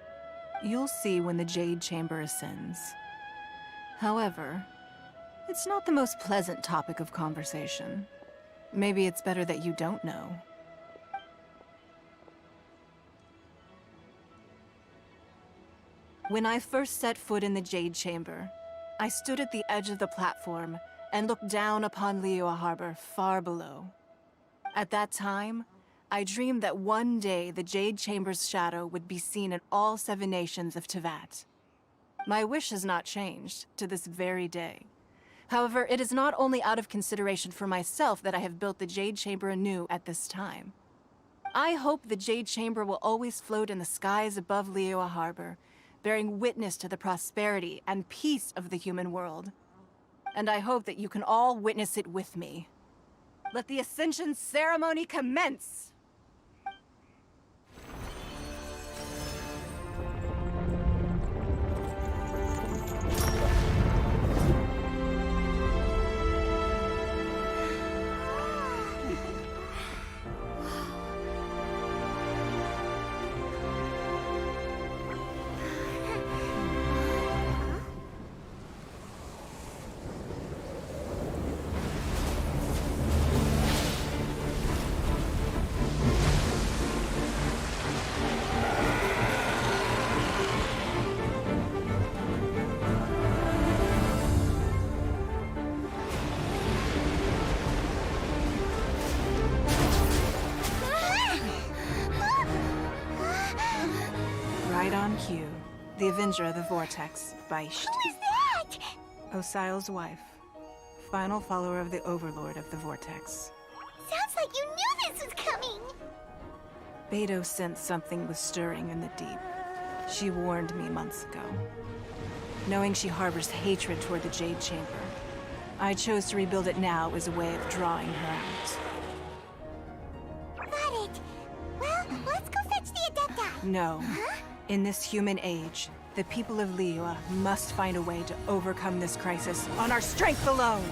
You'll see when the Jade Chamber ascends. However, it's not the most pleasant topic of conversation. Maybe it's better that you don't know. When I first set foot in the Jade Chamber, I stood at the edge of the platform and looked down upon Liyue Harbor far below. At that time, I dreamed that one day the Jade Chamber's shadow would be seen in all 7 nations of Teyvat. My wish has not changed to this very day. However, it is not only out of consideration for myself that I have built the Jade Chamber anew at this time. I hope the Jade Chamber will always float in the skies above Liyue Harbor, bearing witness to the prosperity and peace of the human world. And I hope that you can all witness it with me. Let the Ascension ceremony commence! Right on cue. The Avenger of the Vortex, Beisht. Who is that? Osial's wife. Final follower of the Overlord of the Vortex. Sounds like you knew this was coming! Beidou sensed something was stirring in the deep. She warned me months ago. Knowing she harbors hatred toward the Jade Chamber, I chose to rebuild it now as a way of drawing her out. Got it. Well, let's go fetch the Adepta. No. Huh? In this human age, the people of Liyue must find a way to overcome this crisis on our strength alone!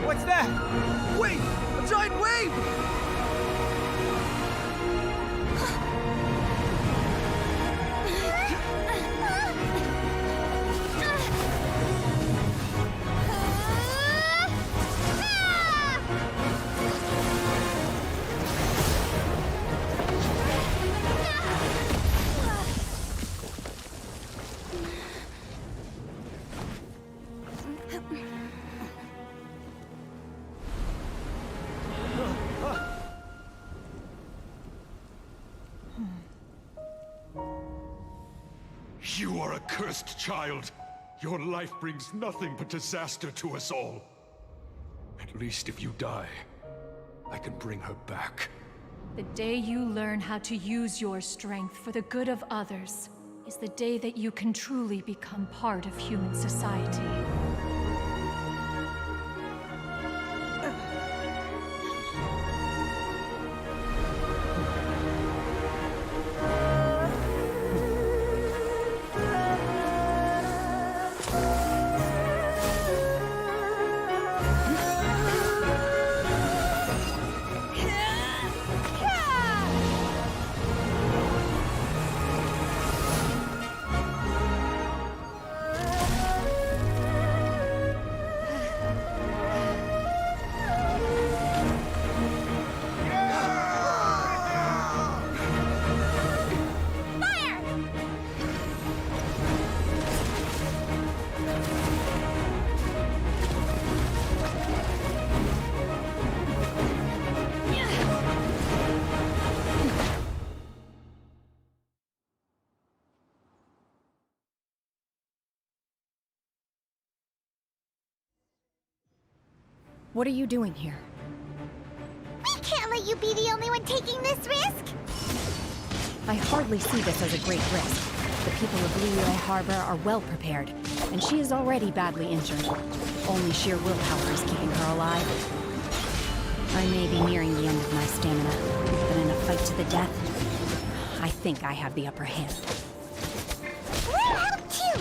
What's that? Wait! A giant wave! You are a cursed child. Your life brings nothing but disaster to us all. At least if you die, I can bring her back. The day you learn how to use your strength for the good of others is the day that you can truly become part of human society. What are you doing here? We can't let you be the only one taking this risk! I hardly see this as a great risk. The people of Liyue Harbor are well prepared, and she is already badly injured. Only sheer willpower is keeping her alive. I may be nearing the end of my stamina, but in a fight to the death, I think I have the upper hand. We're out too!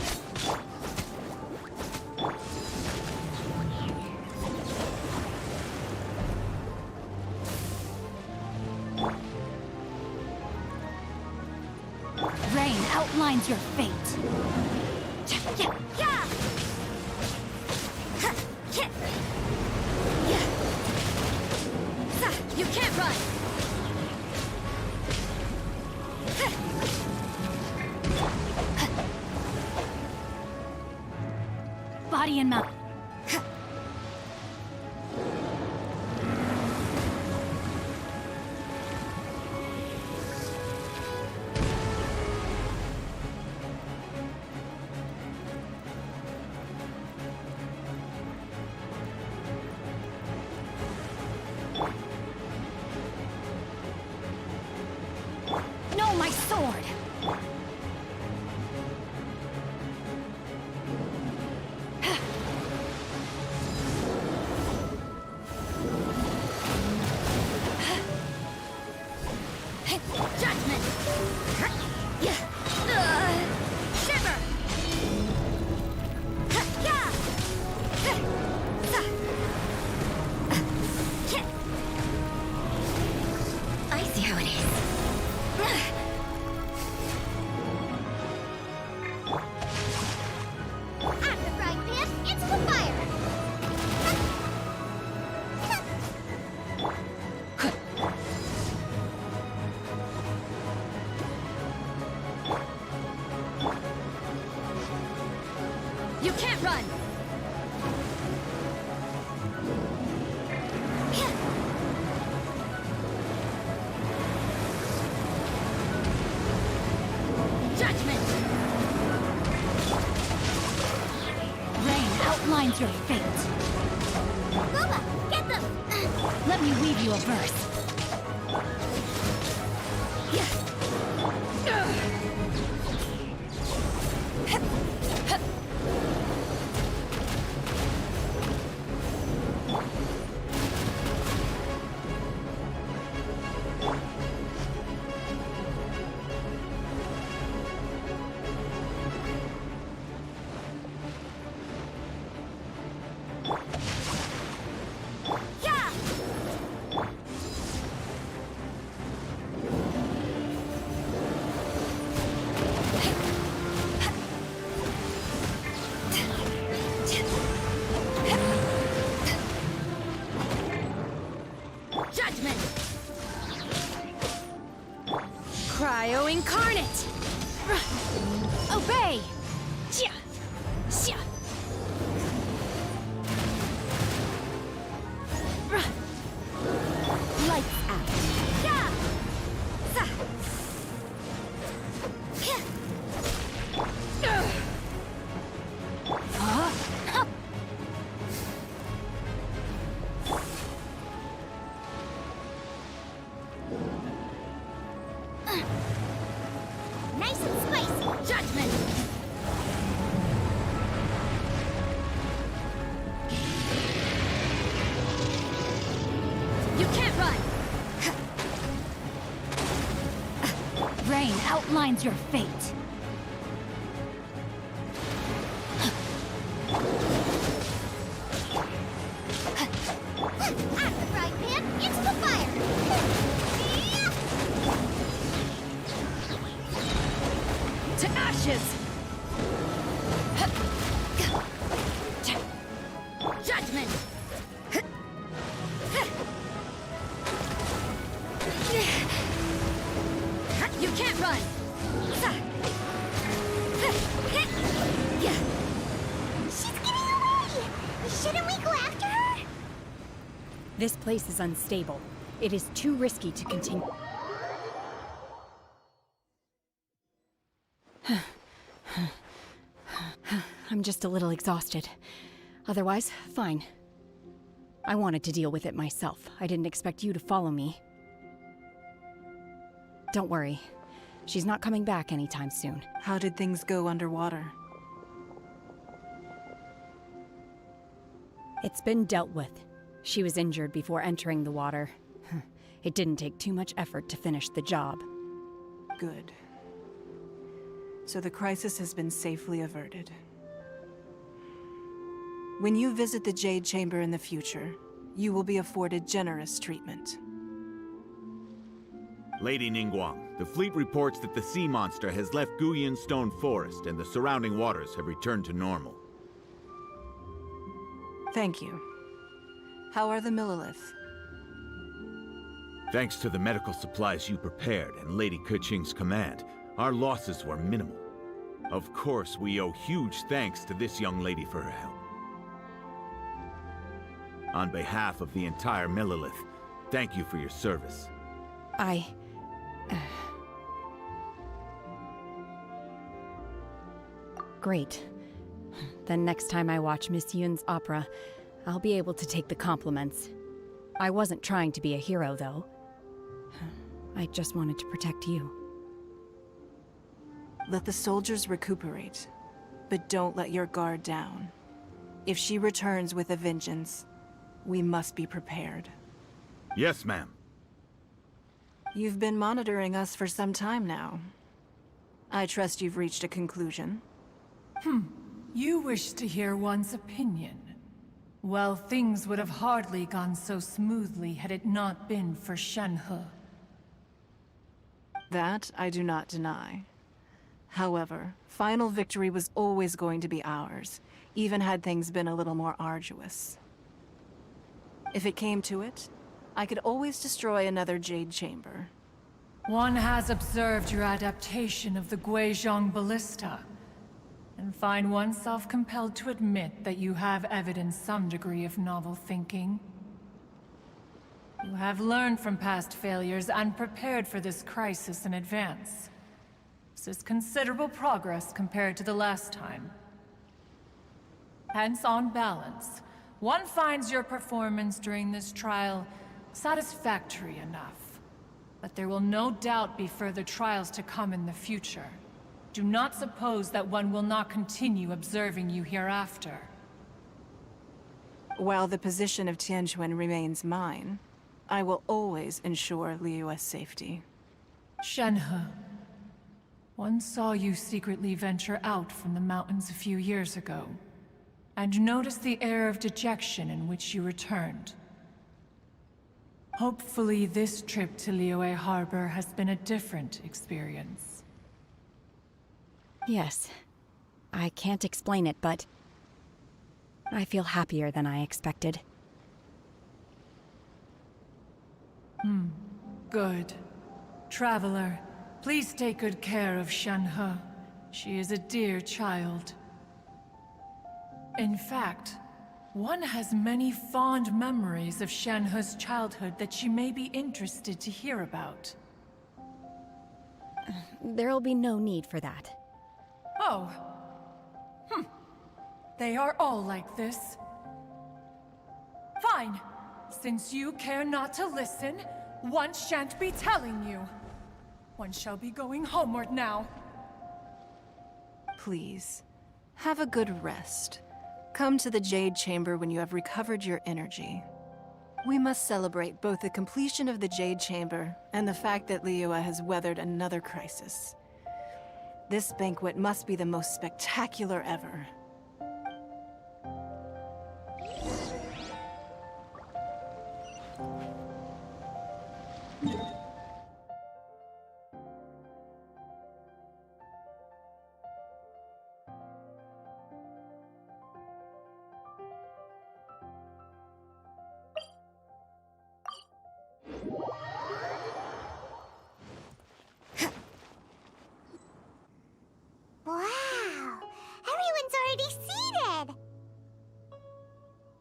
Rain outlines your fate. You can't run! Body and mouth. No, my sword! Judgment! Shiver! I see how it is. At the frying pan, into the fire! You can't run! Judgment! Rain outlines your fate. Boba, get them! Let me weave you a verse. Judgment! Cryo incarnate! Obey! Jia! Xia! Lights out! Yeah! Sa! Huh? Nice and spicy! Judgment! You can't run! Rain outlines your fate. At the frying pan, into the fire! To ashes! Judgment! You can't run! She's getting away! Shouldn't we go after her? This place is unstable. It is too risky to continue. I'm just a little exhausted. Otherwise, fine. I wanted to deal with it myself. I didn't expect you to follow me. Don't worry. She's not coming back anytime soon. How did things go underwater? It's been dealt with. She was injured before entering the water. It didn't take too much effort to finish the job. Good. So the crisis has been safely averted. When you visit the Jade Chamber in the future, you will be afforded generous treatment. Lady Ningguang, the fleet reports that the sea monster has left Guyan Stone Forest and the surrounding waters have returned to normal. Thank you. How are the Millilith? Thanks to the medical supplies you prepared and Lady Keqing's command, our losses were minimal. Of course, we owe huge thanks to this young lady for her help. On behalf of the entire Millilith, thank you for your service. Great. Then next time I watch Miss Yun's opera, I'll be able to take the compliments. I wasn't trying to be a hero, though. I just wanted to protect you. Let the soldiers recuperate, but don't let your guard down. If she returns with a vengeance, we must be prepared. Yes, ma'am. You've been monitoring us for some time now. I trust you've reached a conclusion. You wish to hear one's opinion. Well, things would have hardly gone so smoothly had it not been for Shenhe. That I do not deny. However, final victory was always going to be ours, even had things been a little more arduous. If it came to it, I could always destroy another Jade Chamber. One has observed your adaptation of the Guizhong Ballista, and find oneself compelled to admit that you have evidenced some degree of novel thinking. You have learned from past failures and prepared for this crisis in advance. This is considerable progress compared to the last time. Hence, on balance, one finds your performance during this trial satisfactory enough. But there will no doubt be further trials to come in the future. Do not suppose that one will not continue observing you hereafter. While the position of Tianquan remains mine, I will always ensure Liyue's safety. Shenhe, one saw you secretly venture out from the mountains a few years ago, and noticed the air of dejection in which you returned. Hopefully this trip to Liyue Harbor has been a different experience. Yes. I can't explain it, but I feel happier than I expected. Good. Traveler, please take good care of Shenhe. She is a dear child. In fact, one has many fond memories of Shenhe's childhood that she may be interested to hear about. There'll be no need for that. Oh. They are all like this. Fine. Since you care not to listen, one shan't be telling you. One shall be going homeward now. Please, have a good rest. Come to the Jade Chamber when you have recovered your energy. We must celebrate both the completion of the Jade Chamber and the fact that Liyue has weathered another crisis. This banquet must be the most spectacular ever. Wow! Everyone's already seated!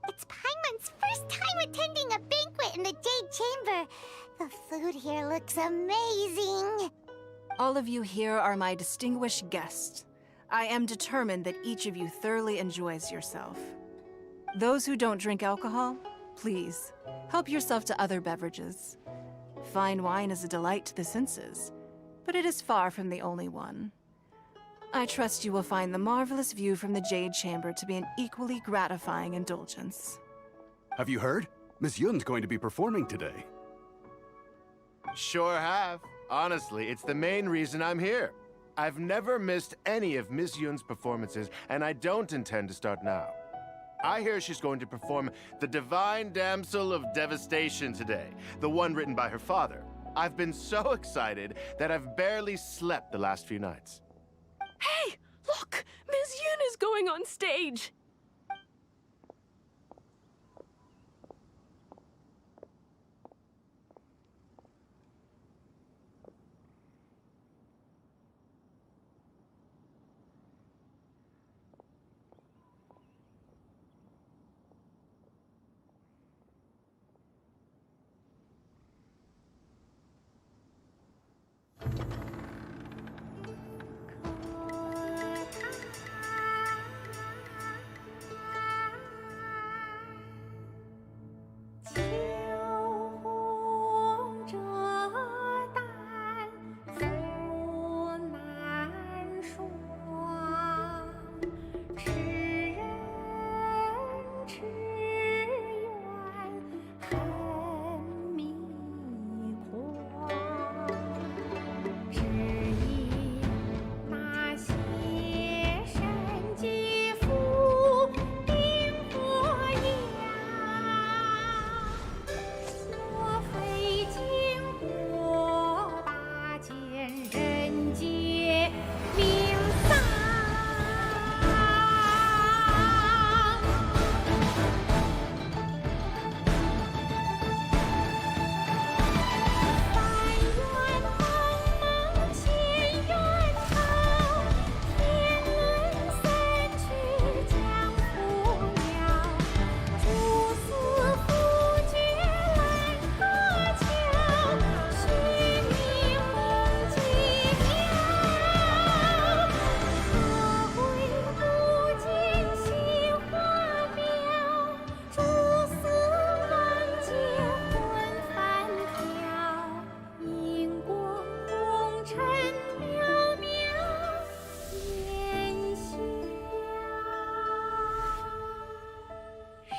It's Paimon's first time attending a banquet in the Jade Chamber. The food here looks amazing. All of you here are my distinguished guests. I am determined that each of you thoroughly enjoys yourself. Those who don't drink alcohol, please, help yourself to other beverages. Fine wine is a delight to the senses, but it is far from the only one. I trust you will find the marvelous view from the Jade Chamber to be an equally gratifying indulgence. Have you heard? Miss Yun's going to be performing today. Sure have. Honestly, it's the main reason I'm here. I've never missed any of Miss Yun's performances, and I don't intend to start now. I hear she's going to perform the Divine Damsel of Devastation today, the one written by her father. I've been so excited that I've barely slept the last few nights. Hey! Look! Miss Yun is going on stage!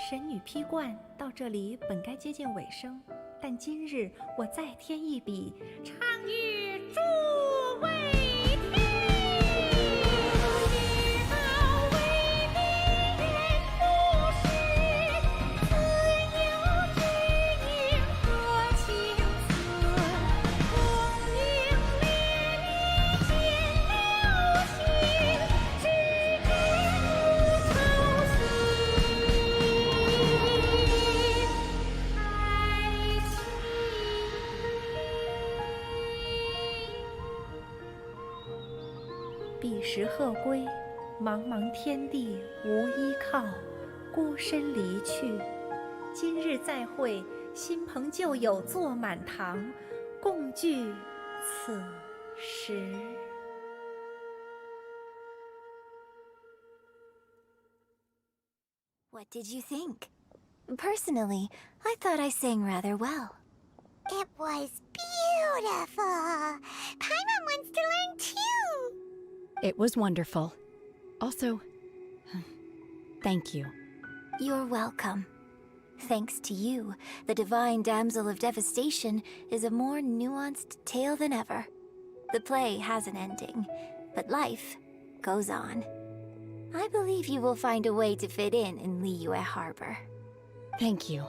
神女劈冠到这里本该接近尾声，但今日我再添一笔，唱与诸位听。彼时鹤归，茫茫天地无依靠，孤身离去。今日再会，新朋旧友坐满堂，共聚此时。What did you think? Personally, I thought I sang rather well. It was beautiful. Paimon wants to learn too. It was wonderful. Also, thank you. You're welcome. Thanks to you, the Divine Damsel of Devastation is a more nuanced tale than ever. The play has an ending, but life goes on. I believe you will find a way to fit in Liyue Harbor. Thank you.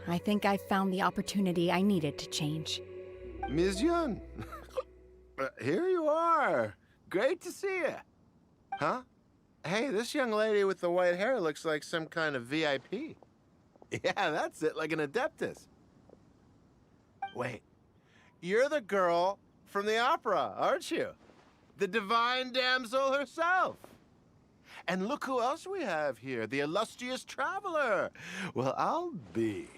I think I found the opportunity I needed to change. Ms. Yun, here you are. Great to see you. Huh? Hey, this young lady with the white hair looks like some kind of VIP. Yeah, that's it, like an Adeptus. Wait, you're the girl from the opera, aren't you? The Divine Damsel herself. And look who else we have here, the illustrious traveler. Well, I'll be.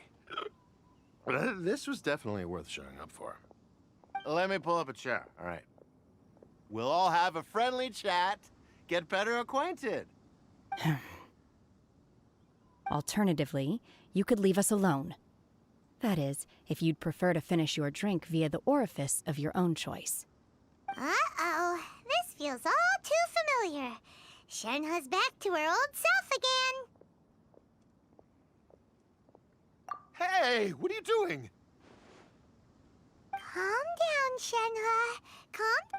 This was definitely worth showing up for. Let me pull up a chair, all right? We'll all have a friendly chat, get better acquainted. Alternatively, you could leave us alone. That is, if you'd prefer to finish your drink via the orifice of your own choice. Uh-oh, this feels all too familiar. Shenhe's back to her old self again. Hey, what are you doing? Calm down, Shenhe. Calm.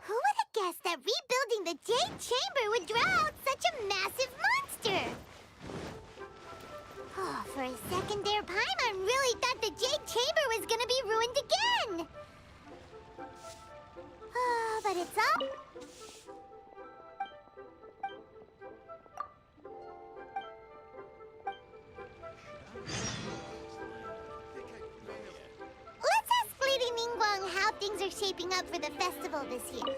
Who would have guessed that rebuilding the Jade Chamber would draw out such a massive monster? Oh, for a second there, Paimon really thought the Jade Chamber was gonna be ruined again. Oh, but it's all... Let's ask Lady Ningguang how things are shaping up for the festival this year.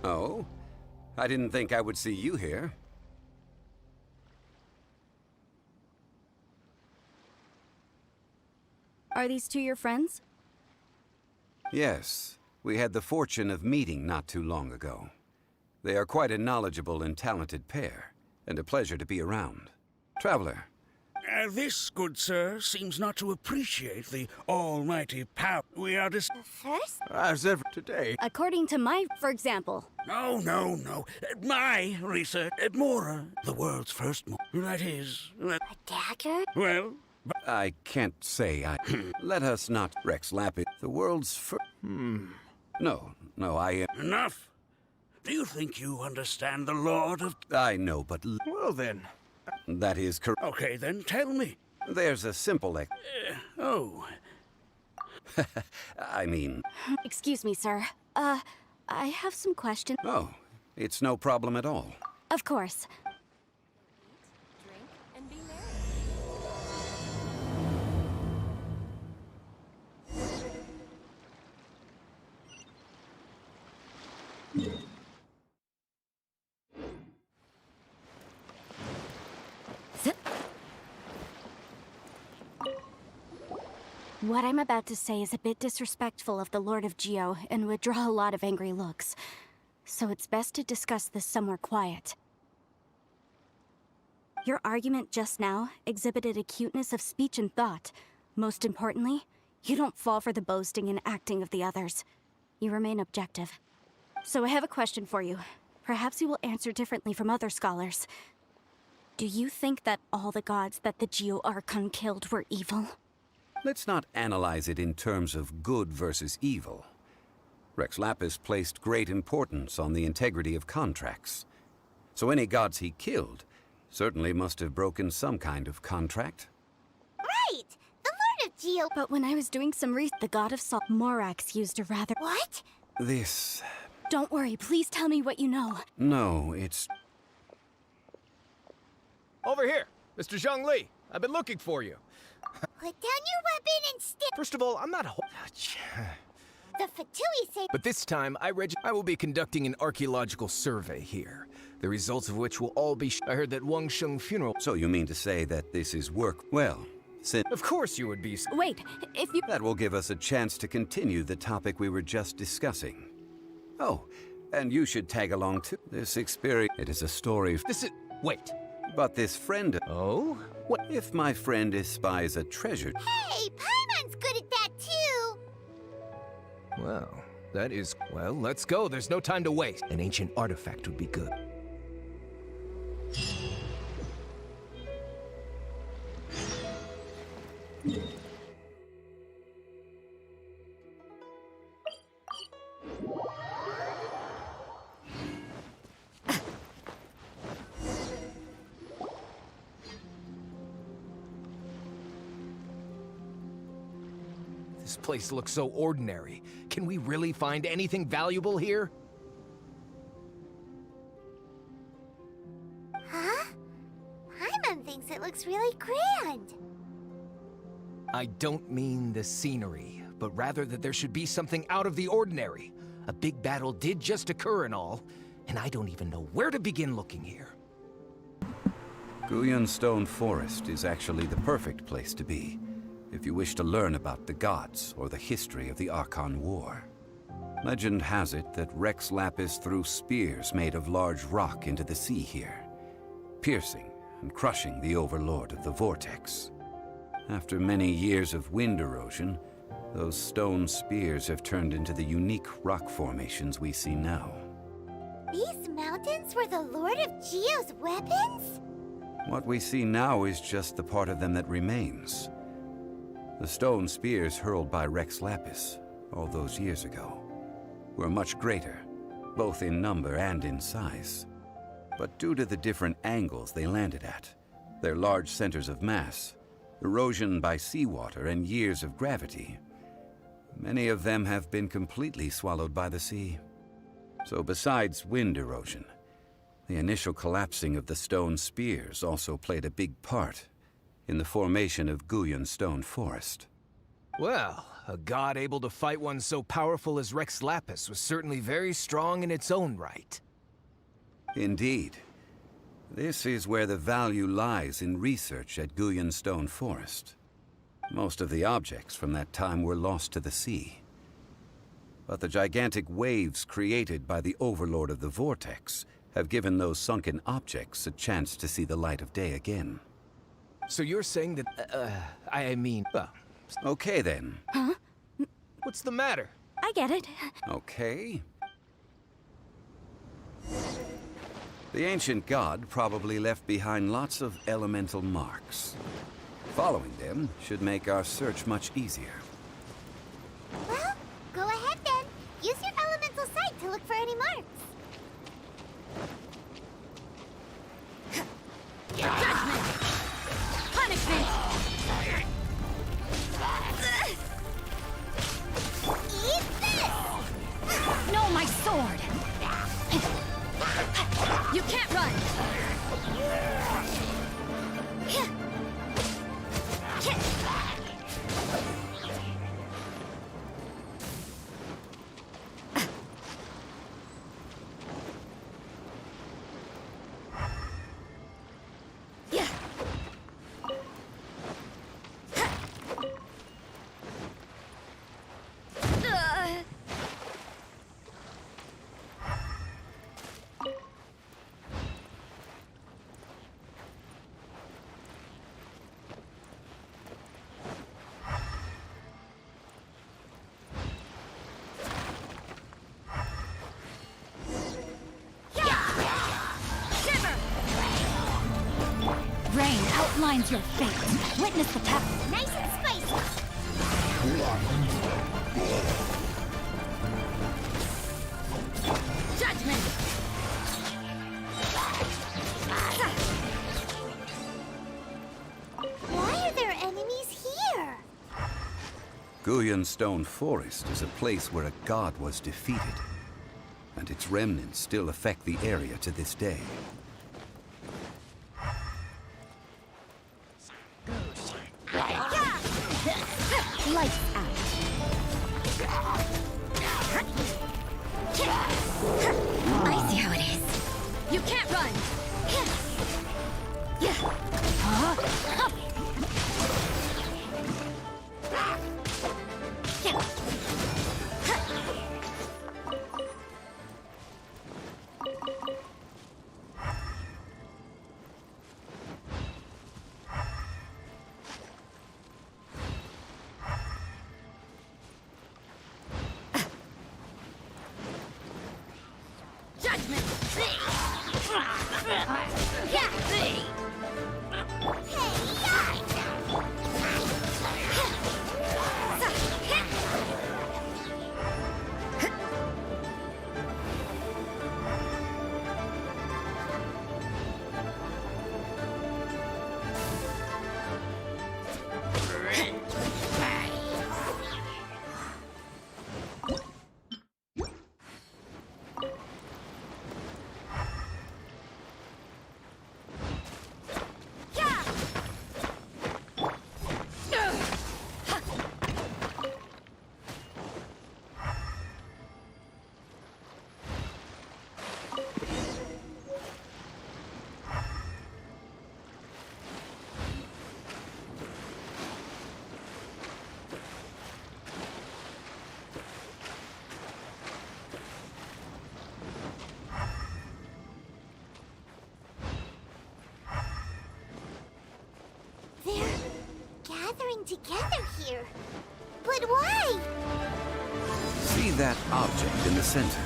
Oh? I didn't think I would see you here. Are these two your friends? Yes. We had the fortune of meeting not too long ago. They are quite a knowledgeable and talented pair, and a pleasure to be around. Traveler. This, good sir, seems not to appreciate the almighty power we are First? As ever today. According to for example. No. My research at Mora, the world's first that is... A dagger? Well... I can't say I... Let us not Rex Lapis. The world's first... No, I am... Enough! Do you think you understand the Lord of... I know, but... Well then... That is correct. Okay, then tell me. There's a simple Oh. I mean... Excuse me, sir. I have some questions. Oh, it's no problem at all. Of course. What I'm about to say is a bit disrespectful of the Lord of Geo and would draw a lot of angry looks. So it's best to discuss this somewhere quiet. Your argument just now exhibited acuteness of speech and thought. Most importantly, you don't fall for the boasting and acting of the others. You remain objective. So I have a question for you. Perhaps you will answer differently from other scholars. Do you think that all the gods that the Geo Archon killed were evil? Let's not analyze it in terms of good versus evil. Rex Lapis placed great importance on the integrity of contracts. So any gods he killed certainly must have broken some kind of contract. Right! The Lord of Geo... But when I was doing some research, the god of Salt, Morax, used a rather... What? This... Don't worry, please tell me what you know. No, it's... Over here! Mr. Zhongli! I've been looking for you. Put down your weapon and stick... First of all, I'm not The Fatui say... But this time, I will be conducting an archaeological survey here. The results of which will all be... I heard that Wang Sheng funeral... So you mean to say that this is work... Well, since... Of course you would be... Wait, if you... That will give us a chance to continue the topic we were just discussing. Oh, and you should tag along too. This experience... It is a story... This is... Wait. But this friend... Oh? What if my friend espies a treasure? Hey, Paimon's good at that too! Well, that is... Well, let's go. There's no time to waste. An ancient artifact would be good. This place looks so ordinary. Can we really find anything valuable here? Huh? Paimon thinks it looks really grand. I don't mean the scenery, but rather that there should be something out of the ordinary. A big battle did just occur and all, and I don't even know where to begin looking here. Guyan Stone Forest is actually the perfect place to be, if you wish to learn about the gods or the history of the Archon War. Legend has it that Rex Lapis threw spears made of large rock into the sea here, piercing and crushing the Overlord of the Vortex. After many years of wind erosion, those stone spears have turned into the unique rock formations we see now. These mountains were the Lord of Geo's weapons? What we see now is just the part of them that remains. The stone spears hurled by Rex Lapis all those years ago were much greater, both in number and in size. But due to the different angles they landed at, their large centers of mass, erosion by seawater, and years of gravity, many of them have been completely swallowed by the sea. So besides wind erosion, the initial collapsing of the stone spears also played a big part in the formation of Guyan Stone Forest. Well, a god able to fight one so powerful as Rex Lapis was certainly very strong in its own right. Indeed. This is where the value lies in research at Guyan Stone Forest. Most of the objects from that time were lost to the sea. But the gigantic waves created by the Overlord of the Vortex have given those sunken objects a chance to see the light of day again. So you're saying that, I mean, Okay then. Huh? What's the matter? I get it. Okay. The ancient god probably left behind lots of elemental marks. Following them should make our search much easier. Well, go ahead then. Use your elemental sight to look for any marks. Judgment! Punishment! Eat this! No, my sword! You can't run! Rain outlines your fate. Witness the tap. Nice and spicy. Judgment! Why are there enemies here? Guyan Stone Forest is a place where a god was defeated, and its remnants still affect the area to this day. Lights out. I see how it is. You can't run. Judgment! Together here. But why? See that object in the center?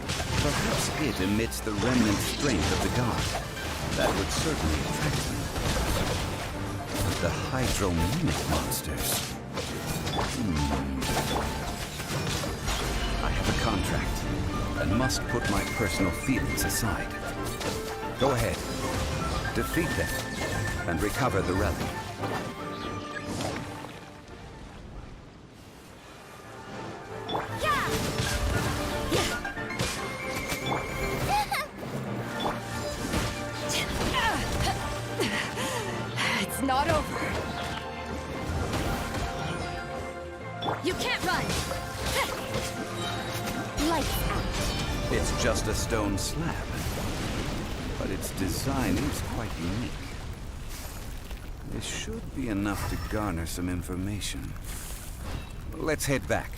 Perhaps it emits the remnant strength of the god. That would certainly attract them. The hydromimic monsters. I have a contract, and must put my personal feelings aside. Go ahead. Defeat them, and recover the relic. It's not over. It's just a stone slab, but its design is quite unique. This should be enough to garner some information. Let's head back.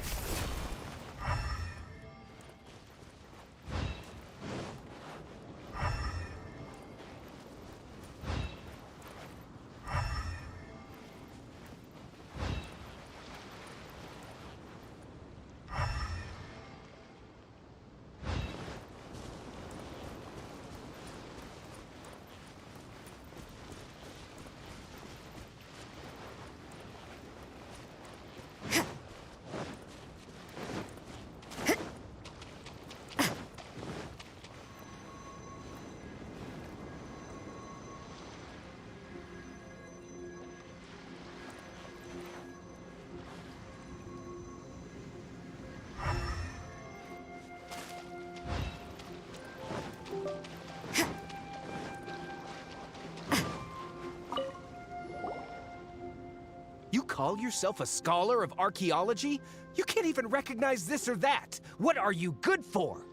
You call yourself a scholar of archaeology? You can't even recognize this or that. What are you good for?